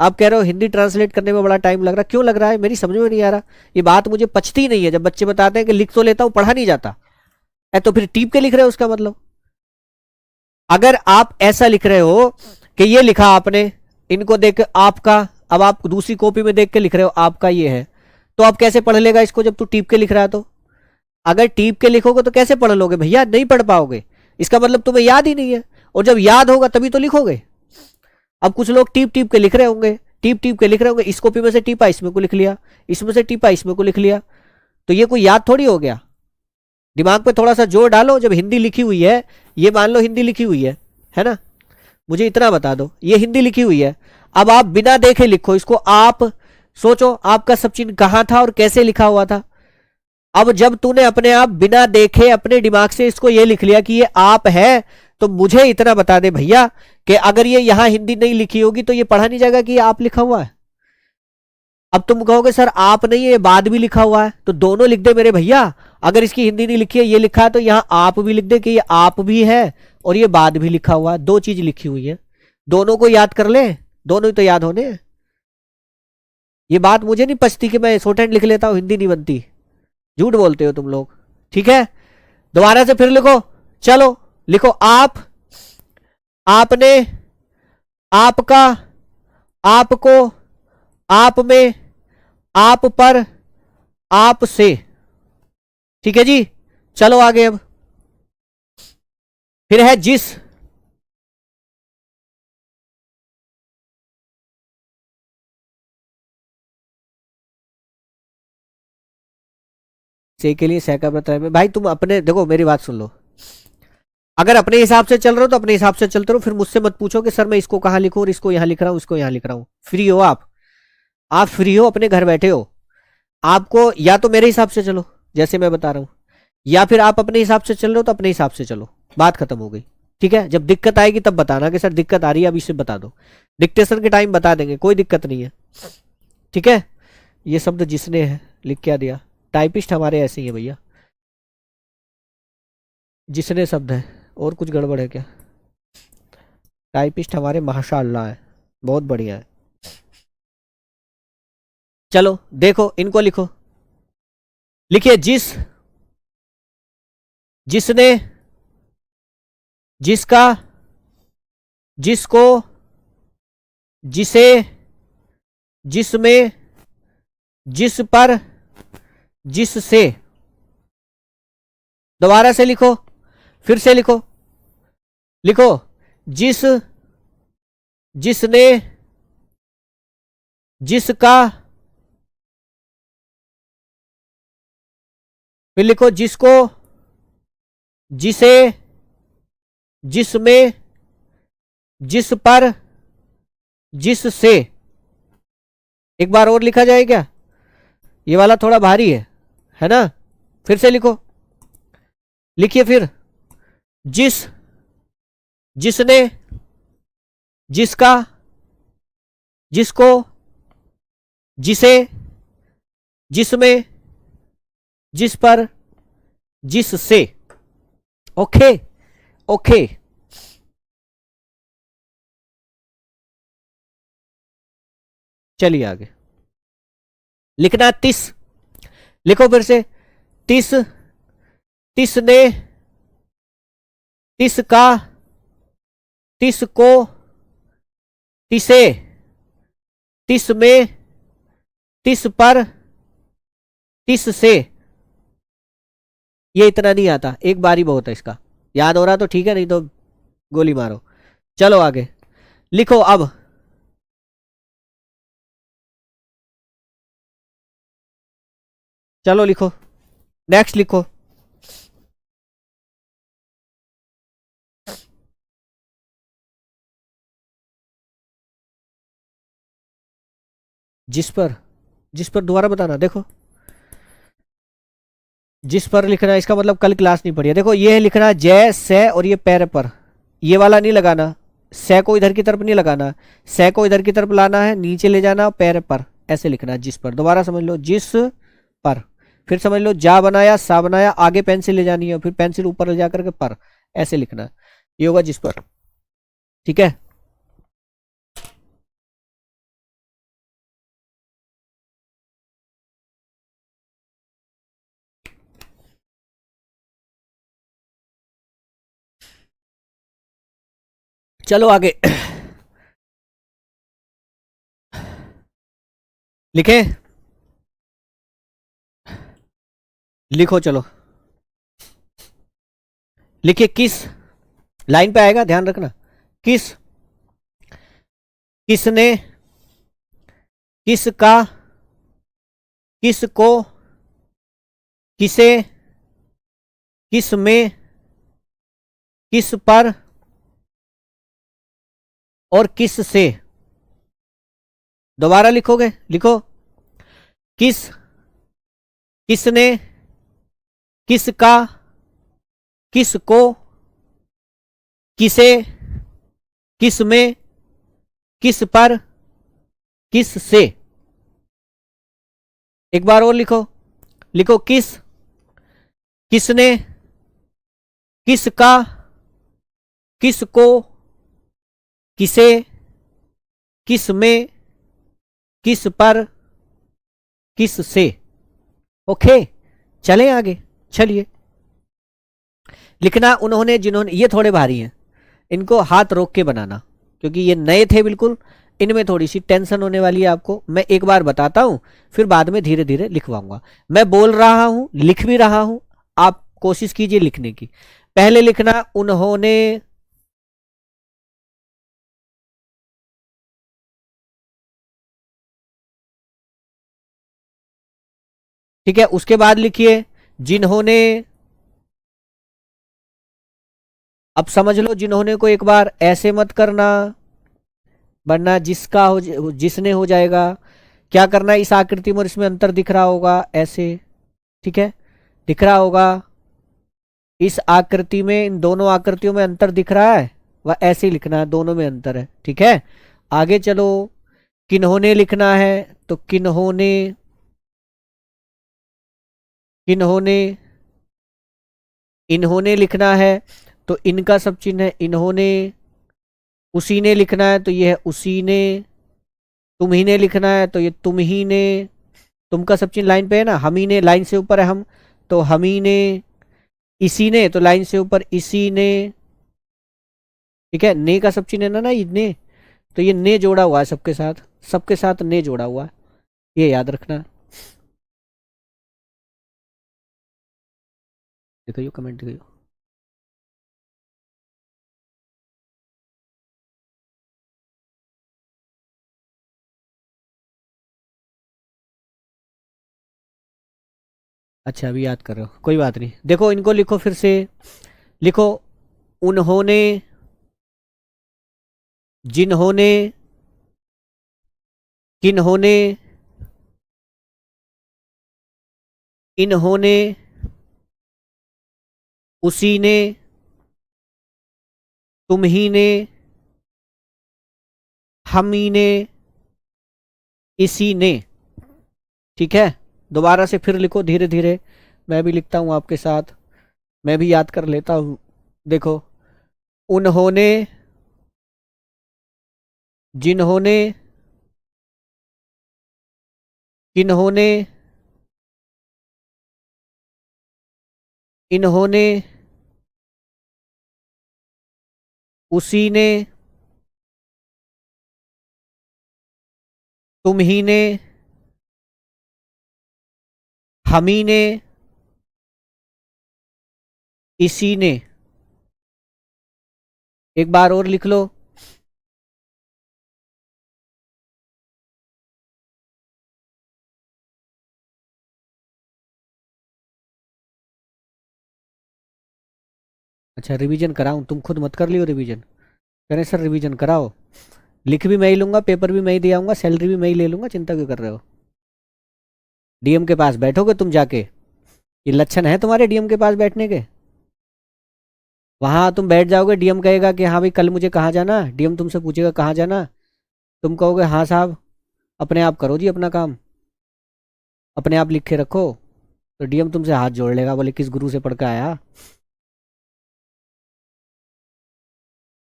[SPEAKER 1] आप कह रहे हो हिंदी ट्रांसलेट करने में बड़ा टाइम लग रहा, क्यों लग रहा है मेरी समझ में नहीं आ रहा। ये बात मुझे पचती नहीं है जब बच्चे बताते हैं कि लिख तो लेता हूं पढ़ा नहीं जाता। तो फिर टीप के लिख रहे हो उसका मतलब। अगर आप ऐसा लिख रहे हो कि ये लिखा आपने, इनको देख आपका, अब आप दूसरी कॉपी में देख के लिख रहे हो आपका ये है, तो आप कैसे पढ़ लेगा इसको जब तू टीप के लिख रहा है तो। अगर टीप के लिखोगे तो कैसे पढ़ लोगे भैया, नहीं पढ़ पाओगे। इसका मतलब तुम्हें याद ही नहीं है, और जब याद होगा तभी तो लिखोगे। अब कुछ लोग टीप टीप के लिख रहे होंगे, टीप टीप के लिख रहे होंगे, इस कॉपी में से टीपा इसमें को लिख लिया, इसमें से टीपा इसमें को लिख लिया, तो ये कोई याद थोड़ी हो गया। दिमाग पे थोड़ा सा जोर डालो। जब हिंदी लिखी हुई है, ये मान लो हिंदी लिखी हुई है ना, मुझे इतना बता दो, ये हिंदी लिखी हुई है। अब आप बिना देखे लिखो इसको, आप सोचो आपका सब चिन्ह कहाँ था और कैसे लिखा हुआ था। अब जब तूने अपने आप बिना देखे अपने दिमाग से इसको ये लिख लिया कि ये आप है, तो मुझे इतना बता दे भैया कि अगर ये यहां हिंदी नहीं लिखी होगी तो ये पढ़ा नहीं जाएगा कि ये आप लिखा हुआ है। अब तुम कहोगे सर आप नहीं, ये बाद भी लिखा हुआ है, तो दोनों लिख दे मेरे भैया। अगर इसकी हिंदी नहीं लिखी है, ये लिखा है, तो यहाँ आप भी लिख दे कि ये आप भी है और ये बाद भी लिखा हुआ है, दो चीज लिखी हुई है। दोनों को याद कर ले, दोनों ही तो याद होने। ये बात मुझे नहीं पचती कि मैं शॉर्ट हैंड लिख लेता हूँ हिंदी नहीं बनती। झूठ बोलते हो तुम लोग। ठीक है, दोबारा से फिर लिखो, चलो लिखो। आप, आपने, आपका, आपको, आप में, आप पर, आप से। ठीक है जी, चलो आगे। अब फिर है जिस, से के लिए सह का प्रत्यय में। भाई तुम अपने देखो, मेरी बात सुन लो। अगर अपने हिसाब से चल रहे हो तो अपने हिसाब से चलते रहो, फिर मुझसे मत पूछो कि सर मैं इसको कहां लिखूं और इसको यहां लिख रहा हूं, इसको यहां लिख रहा हूं। फ्री हो आप फ्री हो, अपने घर बैठे हो। आपको या तो मेरे हिसाब से चलो जैसे मैं बता रहा हूं, या फिर आप अपने हिसाब से चल रहे हो तो अपने हिसाब से चलो, बात खत्म हो गई। ठीक है, जब दिक्कत आएगी तब बताना कि सर दिक्कत आ रही है, अब इसे बता दो। डिक्टेशन के टाइम बता देंगे, कोई दिक्कत नहीं है। ठीक है, ये शब्द जिसने है लिख क्या दिया, टाइपिस्ट हमारे ऐसे ही है भैया, जिसने शब्द है। और कुछ गड़बड़ है क्या? टाइपिस्ट हमारे माशाअल्लाह है, बहुत बढ़िया है। चलो देखो इनको लिखो, लिखिए जिस, जिसने, जिसका, जिसको, जिसे, जिसमें, जिस पर, जिससे। दोबारा से लिखो, फिर से लिखो, लिखो जिस, जिसने, जिसका, फिर लिखो जिसको, जिसे, जिसमें, जिस पर, जिससे। एक बार और लिखा जाए क्या? ये वाला थोड़ा भारी है ना? फिर से लिखो, लिखिए फिर जिस, जिसने, जिसका, जिसको, जिसे, जिसमें, जिस पर, जिससे। ओके ओके, चलिए आगे। लिखना तिस, लिखो फिर से तिस, तिसने, तिसका, तिसको, तिसे, तिसमें, तिस पर, तिससे। ये इतना नहीं आता, एक बार ही बहुत है इसका। याद हो रहा तो ठीक है, नहीं तो गोली मारो। चलो आगे लिखो अब। चलो लिखो, नेक्स्ट लिखो। जिस पर, जिस पर दोबारा बताना। देखो जिस पर लिखना है, इसका मतलब कल क्लास नहीं पढ़ी है। देखो ये लिखना है जय से, और ये पैर पर, ये वाला नहीं लगाना। से को इधर की तरफ नहीं लगाना, से को इधर की तरफ लाना है, नीचे ले जाना, पैर पर ऐसे लिखना है। जिस पर, दोबारा समझ लो जिस पर, फिर समझ लो जा बनाया, सा बनाया, आगे पेंसिल ले जानी है, फिर पेंसिल ऊपर ले जाकर के पर ऐसे लिखना है। ये होगा जिस पर। ठीक है, चलो आगे लिखे, लिखो चलो, लिखिए किस, लाइन पे आएगा ध्यान रखना। किस, किसने, किसका, किसको, किसे, किस में, किस पर और किस से। दोबारा लिखोगे, लिखो। किस, किसने, किसका, किसको, किसे, किस में, किस पर, किस से। एक बार और लिखो, लिखो किस, किसने, किसका, किसको, किसे, किस में, किस पर, किस से। ओके, चलें आगे, चलिए। लिखना उन्होंने जिन्होंने, ये थोड़े भारी हैं, इनको हाथ रोक के बनाना, क्योंकि ये नए थे बिल्कुल, इनमें थोड़ी सी टेंशन होने वाली है आपको। मैं एक बार बताता हूं, फिर बाद में धीरे धीरे लिखवाऊंगा। मैं बोल रहा हूं, लिख भी रहा हूं, आप कोशिश कीजिए लिखने की। पहले लिखना उन्होंने, ठीक है। उसके बाद लिखिए जिन्होंने, अब समझ लो जिन्होंने को एक बार ऐसे मत करना, वरना जिसका हो, जिसने हो जाएगा। क्या करना है, इस आकृति में और इसमें अंतर दिख रहा होगा ऐसे, ठीक है, दिख रहा होगा। इस आकृति में, इन दोनों आकृतियों में अंतर दिख रहा है, वह ऐसे ही लिखना है, दोनों में अंतर है, ठीक है। आगे चलो, किन्होंने लिखना है तो किन्होंने, किन्होंने, इन्होंने लिखना है तो इनका सब चिन्ह है इन्होंने। उसी ने लिखना है तो यह है उसी ने। तुम ही ने लिखना है तो ये तुम ही ने। तुम का सब चिन्ह लाइन पे है ना, हम ही ने लाइन से ऊपर है हम, तो हम ही ने। इसी ने तो लाइन से ऊपर इसी ने, ठीक है। ने का सब चिन्ह है ना, ये ने, तो ये ने जोड़ा हुआ है सबके साथ, सबके साथ ने जोड़ा हुआ है, ये याद रखना। देखियो कमेंट देखियो। अच्छा अभी याद कर रहे हो, कोई बात नहीं। देखो इनको लिखो फिर से, लिखो उन्होंने, जिन्होंने, किन्होंने, इन्होंने, उसी ने, तुम ही ने, हम ही ने, इसी ने, ठीक है। दोबारा से फिर लिखो धीरे धीरे, मैं भी लिखता हूं आपके साथ, मैं भी याद कर लेता हूं। देखो उन्होंने, जिन्होंने, किन्होंने, इन्होंने, उसी ने, तुम ही ने, हम ही ने, इसी ने। एक बार और लिख लो। अच्छा रिवीजन कराऊं, तुम खुद मत कर लियो रिवीजन, कह रहे सर रिवीजन कराओ। लिख भी मैं ही लूंगा, पेपर भी मैं ही दे आऊंगा, सैलरी भी मैं ही ले लूंगा, चिंता क्यों कर रहे हो। डीएम के पास बैठोगे तुम जाके, ये लक्षण है तुम्हारे डीएम के पास बैठने के। वहां तुम बैठ जाओगे, डीएम कहेगा कि हाँ भाई कल मुझे कहाँ जाना, डीएम तुमसे पूछेगा कहाँ जाना, तुम कहोगे हाँ साहब, अपने आप करो जी अपना काम, अपने आप लिख के रखो। तो डीएम तुमसे हाथ जोड़ लेगा, बोले किस गुरु से पढ़ के आया।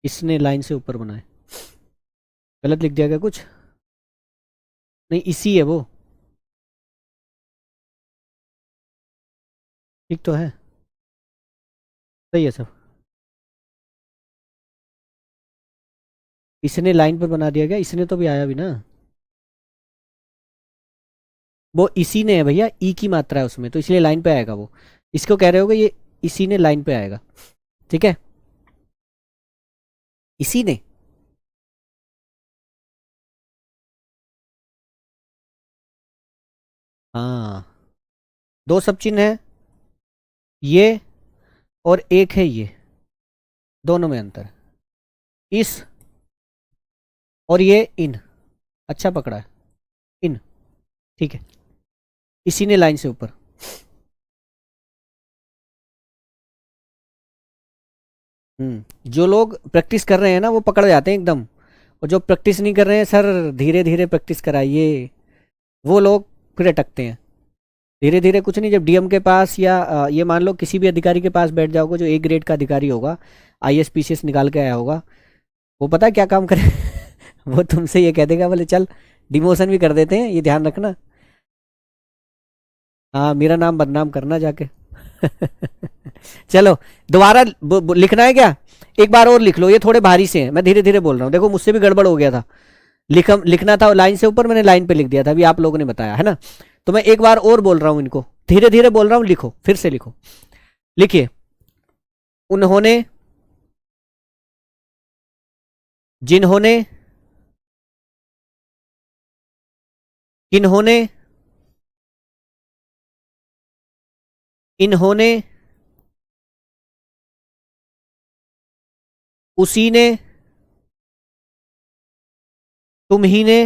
[SPEAKER 1] इसने लाइन से ऊपर बनाए, गलत लिख दिया क्या कुछ, नहीं इसी है वो, ठीक तो है, सही है सब। इसने लाइन पर बना दिया गया, इसने तो भी आया भी ना, वो इसी ने है भैया, ई की मात्रा है उसमें, तो इसलिए लाइन पे आएगा वो। इसको कह रहे होगे ये इसी ने लाइन पे आएगा, ठीक है, इसी ने। हाँ, दो सब चिन्ह है, ये और एक है ये, दोनों में अंतर, इस और ये इन। अच्छा पकड़ा है, इन, ठीक है, इसी ने लाइन से ऊपर। जो लोग प्रैक्टिस कर रहे हैं ना वो पकड़ जाते हैं एकदम, और जो प्रैक्टिस नहीं कर रहे हैं, सर धीरे धीरे प्रैक्टिस कराइए, वो लोग फिर अटकते हैं। धीरे धीरे कुछ नहीं, जब डीएम के पास या ये मान लो किसी भी अधिकारी के पास बैठ जाओगे, जो ए ग्रेड का अधिकारी होगा, आईएएस पीसीएस निकाल के आया होगा, वो पता है क्या काम करे वो तुमसे ये कह देगा, बोले चल डिमोशन भी कर देते हैं, ये ध्यान रखना। हाँ, मेरा नाम बदनाम करना जाके चलो, दोबारा लिखना है क्या? एक बार और लिख लो, ये थोड़े भारी से हैं, मैं धीरे धीरे बोल रहा हूँ, देखो मुझसे भी गड़बड़ हो गया था, लिखना था लाइन से ऊपर, मैंने लाइन पे लिख दिया था, अभी आप लोगों ने बताया है ना। तो मैं एक बार और बोल रहा हूँ, इनको धीरे धीरे बोल रहा हूँ, लिखो, फिर से लिखो, लिखिए, उन्होंने, जिन्होंने, किन्होंने, इन्होंने, उसी ने, तुम ही ने,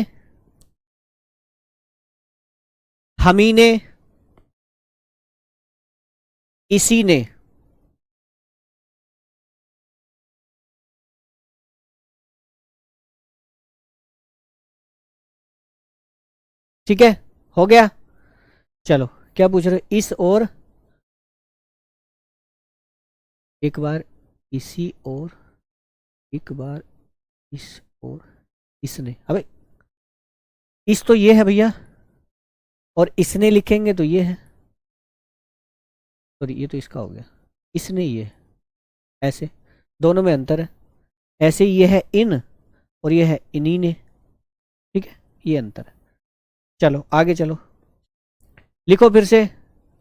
[SPEAKER 1] हम ही ने, इसी ने। ठीक है, हो गया। चलो, क्या पूछ रहे हो? इस और, एक बार इसी और, एक बार इस और, इसने, अबे इस तो ये है भैया, और इसने लिखेंगे तो ये है, सॉरी ये तो इसका हो गया, इसने ये, ऐसे दोनों में अंतर है, ऐसे ये है इन और ये है इन्हीं ने, ठीक है, ये अंतर है। चलो आगे चलो, लिखो फिर से,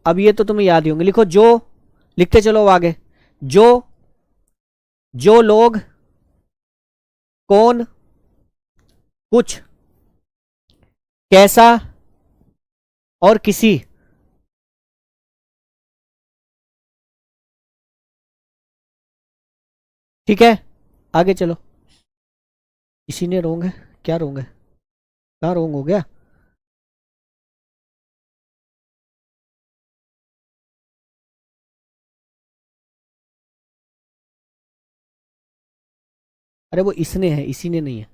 [SPEAKER 1] अब ये तो तुम्हें याद ही होंगे, लिखो जो, लिखते चलो आगे, जो, जो लोग, कौन, कुछ, कैसा और किसी। ठीक है, आगे चलो, इसी ने रोंग है, क्या रोंग है, कहाँ रोंग हो गया? अरे वो इसने है, इसी ने नहीं है।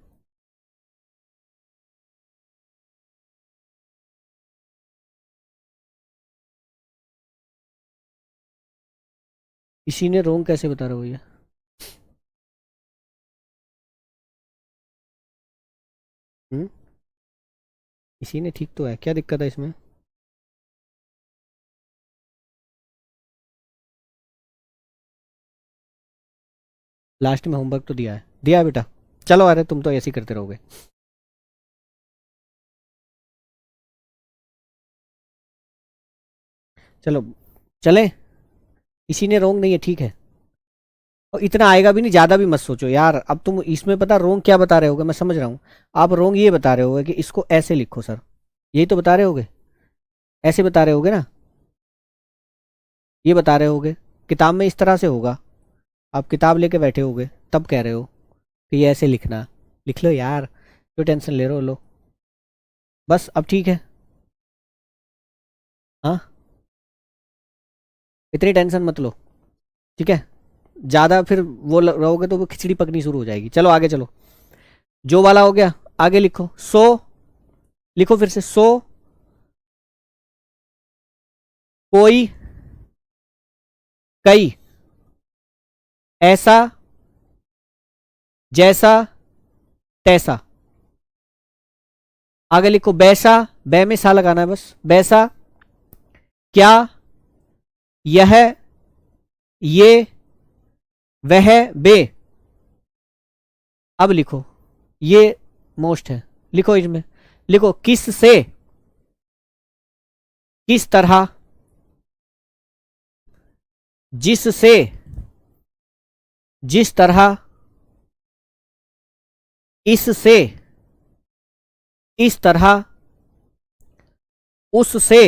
[SPEAKER 1] इसी ने रोंग कैसे बता रहे हो भैया? हम्म, इसी ने ठीक तो है, क्या दिक्कत है इसमें? लास्ट में होमवर्क तो दिया है, दिया है बेटा, चलो, अरे तुम तो ऐसे ही करते रहोगे। चलो चलें, इसी ने रोंग नहीं है, ठीक है, और इतना आएगा भी नहीं, ज़्यादा भी मत सोचो यार, अब तुम इसमें पता रोंग क्या बता रहे होगे, मैं समझ रहा हूँ। आप रोंग ये बता रहे होगे कि इसको ऐसे लिखो सर, यही तो बता रहे होगे, ऐसे बता रहे होगे ना, ये बता रहे होगे, किताब में इस तरह से होगा, आप किताब लेके बैठे होगे तब कह रहे हो कि ये ऐसे लिखना, लिख लो यार, क्यों टेंशन ले रहे हो, लो बस, अब ठीक है। हाँ, इतनी टेंशन मत लो, ठीक है, ज़्यादा फिर वो रहोगे तो वो खिचड़ी पकनी शुरू हो जाएगी। चलो आगे चलो, जो वाला हो गया, आगे लिखो, सो, लिखो फिर से, सो, कोई, कई, ऐसा, जैसा, तैसा। आगे लिखो, बैसा, बै में सा लगाना है बस, बैसा, क्या, यह, ये, वह, बे। अब लिखो, ये मोस्ट है, लिखो इसमें, लिखो किस से, किस तरह, जिससे, जिस तरह, इससे, इस तरह, उससे,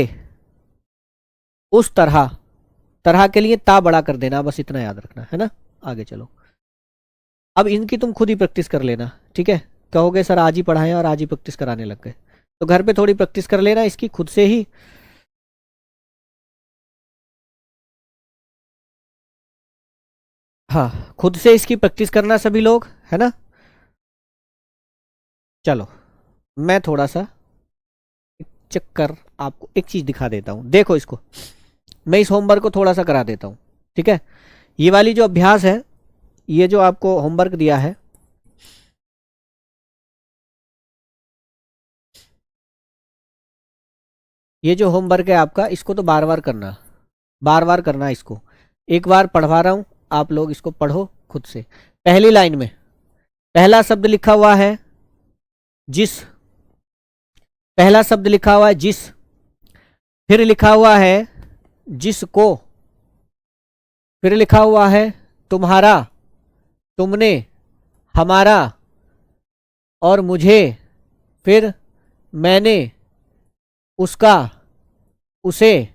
[SPEAKER 1] उस तरह। तरह के लिए ता बड़ा कर देना, बस इतना याद रखना है ना। आगे चलो, अब इनकी तुम खुद ही प्रैक्टिस कर लेना, ठीक है। कहोगे सर आज ही पढ़ाएं और आज ही प्रैक्टिस कराने लग गए, तो घर पे थोड़ी प्रैक्टिस कर लेना इसकी खुद से ही। हाँ, खुद से इसकी प्रैक्टिस करना सभी लोग, है ना। चलो, मैं थोड़ा सा चक्कर आपको एक चीज दिखा देता हूँ, देखो इसको। मैं इस होमवर्क को थोड़ा सा करा देता हूँ, ठीक है। ये वाली जो अभ्यास है, ये जो आपको होमवर्क दिया है, ये जो होमवर्क है आपका, इसको तो बार बार करना, बार बार करना इसको। एक बार पढ़वा रहा हूं, आप लोग इसको पढ़ो खुद से। पहली लाइन में पहला शब्द लिखा हुआ है जिस, पहला शब्द लिखा हुआ है जिस, फिर लिखा हुआ है जिसको, फिर लिखा हुआ है तुम्हारा, तुमने, हमारा और मुझे, फिर मैंने, उसका, उसे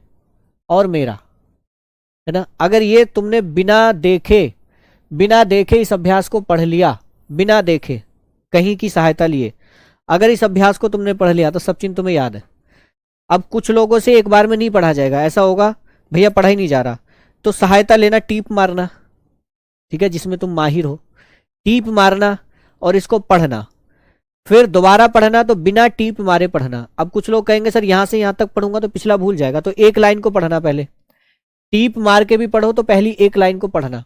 [SPEAKER 1] और मेरा, है ना। अगर ये तुमने बिना देखे, बिना देखे इस अभ्यास को पढ़ लिया, बिना देखे कहीं की सहायता लिए, अगर इस अभ्यास को तुमने पढ़ लिया तो सब चीज तुम्हें याद है। अब कुछ लोगों से एक बार में नहीं पढ़ा जाएगा, ऐसा होगा भैया पढ़ा ही नहीं जा रहा, तो सहायता लेना, टीप मारना, ठीक है, जिसमें तुम माहिर हो, टीप मारना और इसको पढ़ना, फिर दोबारा पढ़ना तो बिना टीप मारे पढ़ना। अब कुछ लोग कहेंगे सर यहां से यहां तक पढ़ूंगा तो पिछला भूल जाएगा, तो एक लाइन को पढ़ना पहले, टीप मार के भी पढ़ो तो पहली एक लाइन को पढ़ना,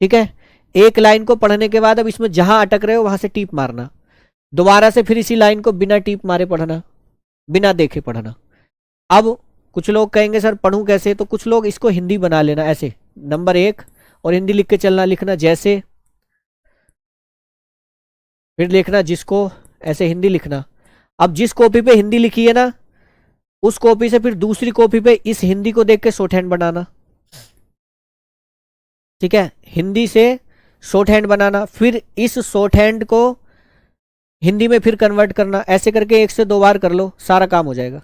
[SPEAKER 1] ठीक है। एक लाइन को पढ़ने के बाद अब इसमें जहां अटक रहे हो वहां से टीप मारना, दोबारा से फिर इसी लाइन को बिना टीप मारे पढ़ना, बिना देखे पढ़ना। अब कुछ लोग कहेंगे सर पढ़ूं कैसे, तो कुछ लोग इसको हिंदी बना लेना ऐसे, नंबर 1 और हिंदी लिख के चलना, लिखना जैसे, फिर लिखना जिसको, ऐसे हिंदी लिखना। अब जिस कॉपी पे हिंदी लिखी है ना, उस कॉपी से फिर दूसरी कॉपी पे इस हिंदी को देख के शॉर्ट हैंड बनाना, ठीक है। हिंदी से शॉर्ट हैंड बनाना, फिर इस शॉर्ट हैंड को हिंदी में फिर कन्वर्ट करना, ऐसे करके 1 से 2 बार कर लो, सारा काम हो जाएगा,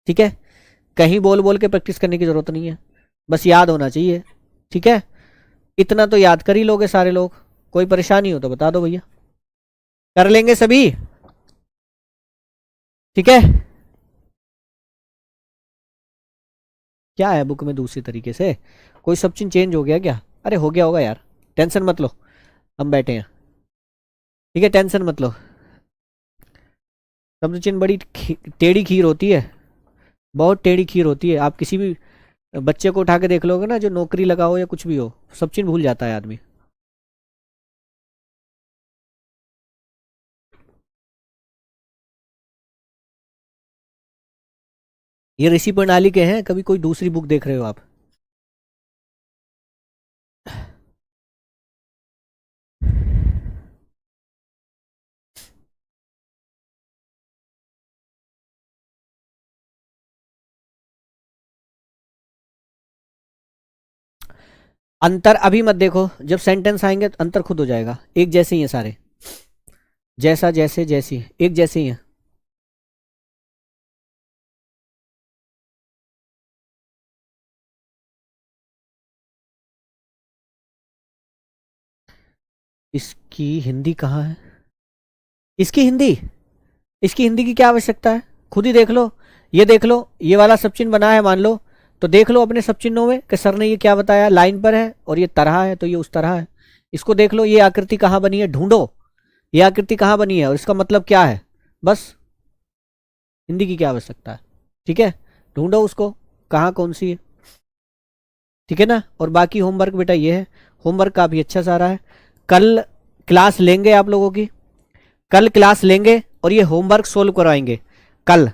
[SPEAKER 1] ठीक है। कहीं बोल बोल के प्रैक्टिस करने की जरूरत नहीं है, बस याद होना चाहिए, ठीक है। इतना तो याद कर ही लोगे सारे लोग, कोई परेशानी हो तो बता दो भैया, कर लेंगे सभी, ठीक है। क्या है बुक में दूसरी तरीके से, कोई सब चीज चेंज हो गया क्या? अरे हो गया होगा यार, टेंशन मत लो, हम बैठे हैं, ठीक है, टेंशन मत लो। सब्जी चिन बड़ी टेढ़ी खीर होती है, बहुत टेढ़ी खीर होती है। आप किसी भी बच्चे को उठा के देख लोगे ना जो नौकरी लगा हो या कुछ भी हो, सब चीज भूल जाता है आदमी। ये ऋषि प्रणाली के हैं, कभी कोई दूसरी बुक देख रहे हो आप? अंतर अभी मत देखो, जब सेंटेंस आएंगे तो अंतर खुद हो जाएगा, एक जैसे ही हैं सारे, जैसा जैसे जैसी एक जैसे ही हैं। इसकी हिंदी कहाँ है? इसकी हिंदी, इसकी हिंदी की क्या आवश्यकता है, खुद ही देख लो। ये देख लो, ये वाला सब चिन्ह बना है मान लो, तो देख लो अपने सब चिन्हों में कि सर ने ये क्या बताया, लाइन पर है और ये तरह है तो ये उस तरह है। इसको देख लो, ये आकृति कहाँ बनी है, ढूंढो ये आकृति कहाँ बनी है और इसका मतलब क्या है, बस। हिंदी की क्या आवश्यकता है, ठीक है, ढूंढो उसको कहाँ कौन सी है, ठीक है ना। और बाकी होमवर्क बेटा ये है, होमवर्क काफ़ी अच्छा सारा है। कल क्लास लेंगे आप लोगों की, कल क्लास लेंगे और ये होमवर्क सोल्व करवाएंगे कल।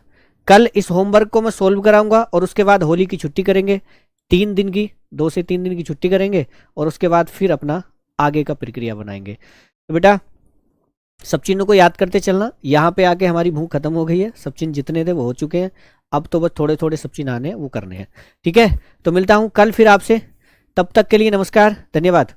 [SPEAKER 1] कल इस होमवर्क को मैं सोल्व कराऊंगा और उसके बाद होली की छुट्टी करेंगे, 3 दिन की, 2 से 3 दिन की छुट्टी करेंगे और उसके बाद फिर अपना आगे का प्रक्रिया बनाएंगे। तो बेटा सब चिन्हों को याद करते चलना। यहाँ पे आके हमारी भूख खत्म हो गई है, सब चिन्ह जितने थे वो हो चुके हैं, अब तो बस थोड़े थोड़े सब चिन्ह आने हैं वो करने हैं। ठीक है, तो मिलता हूँ कल फिर आपसे, तब तक के लिए नमस्कार, धन्यवाद।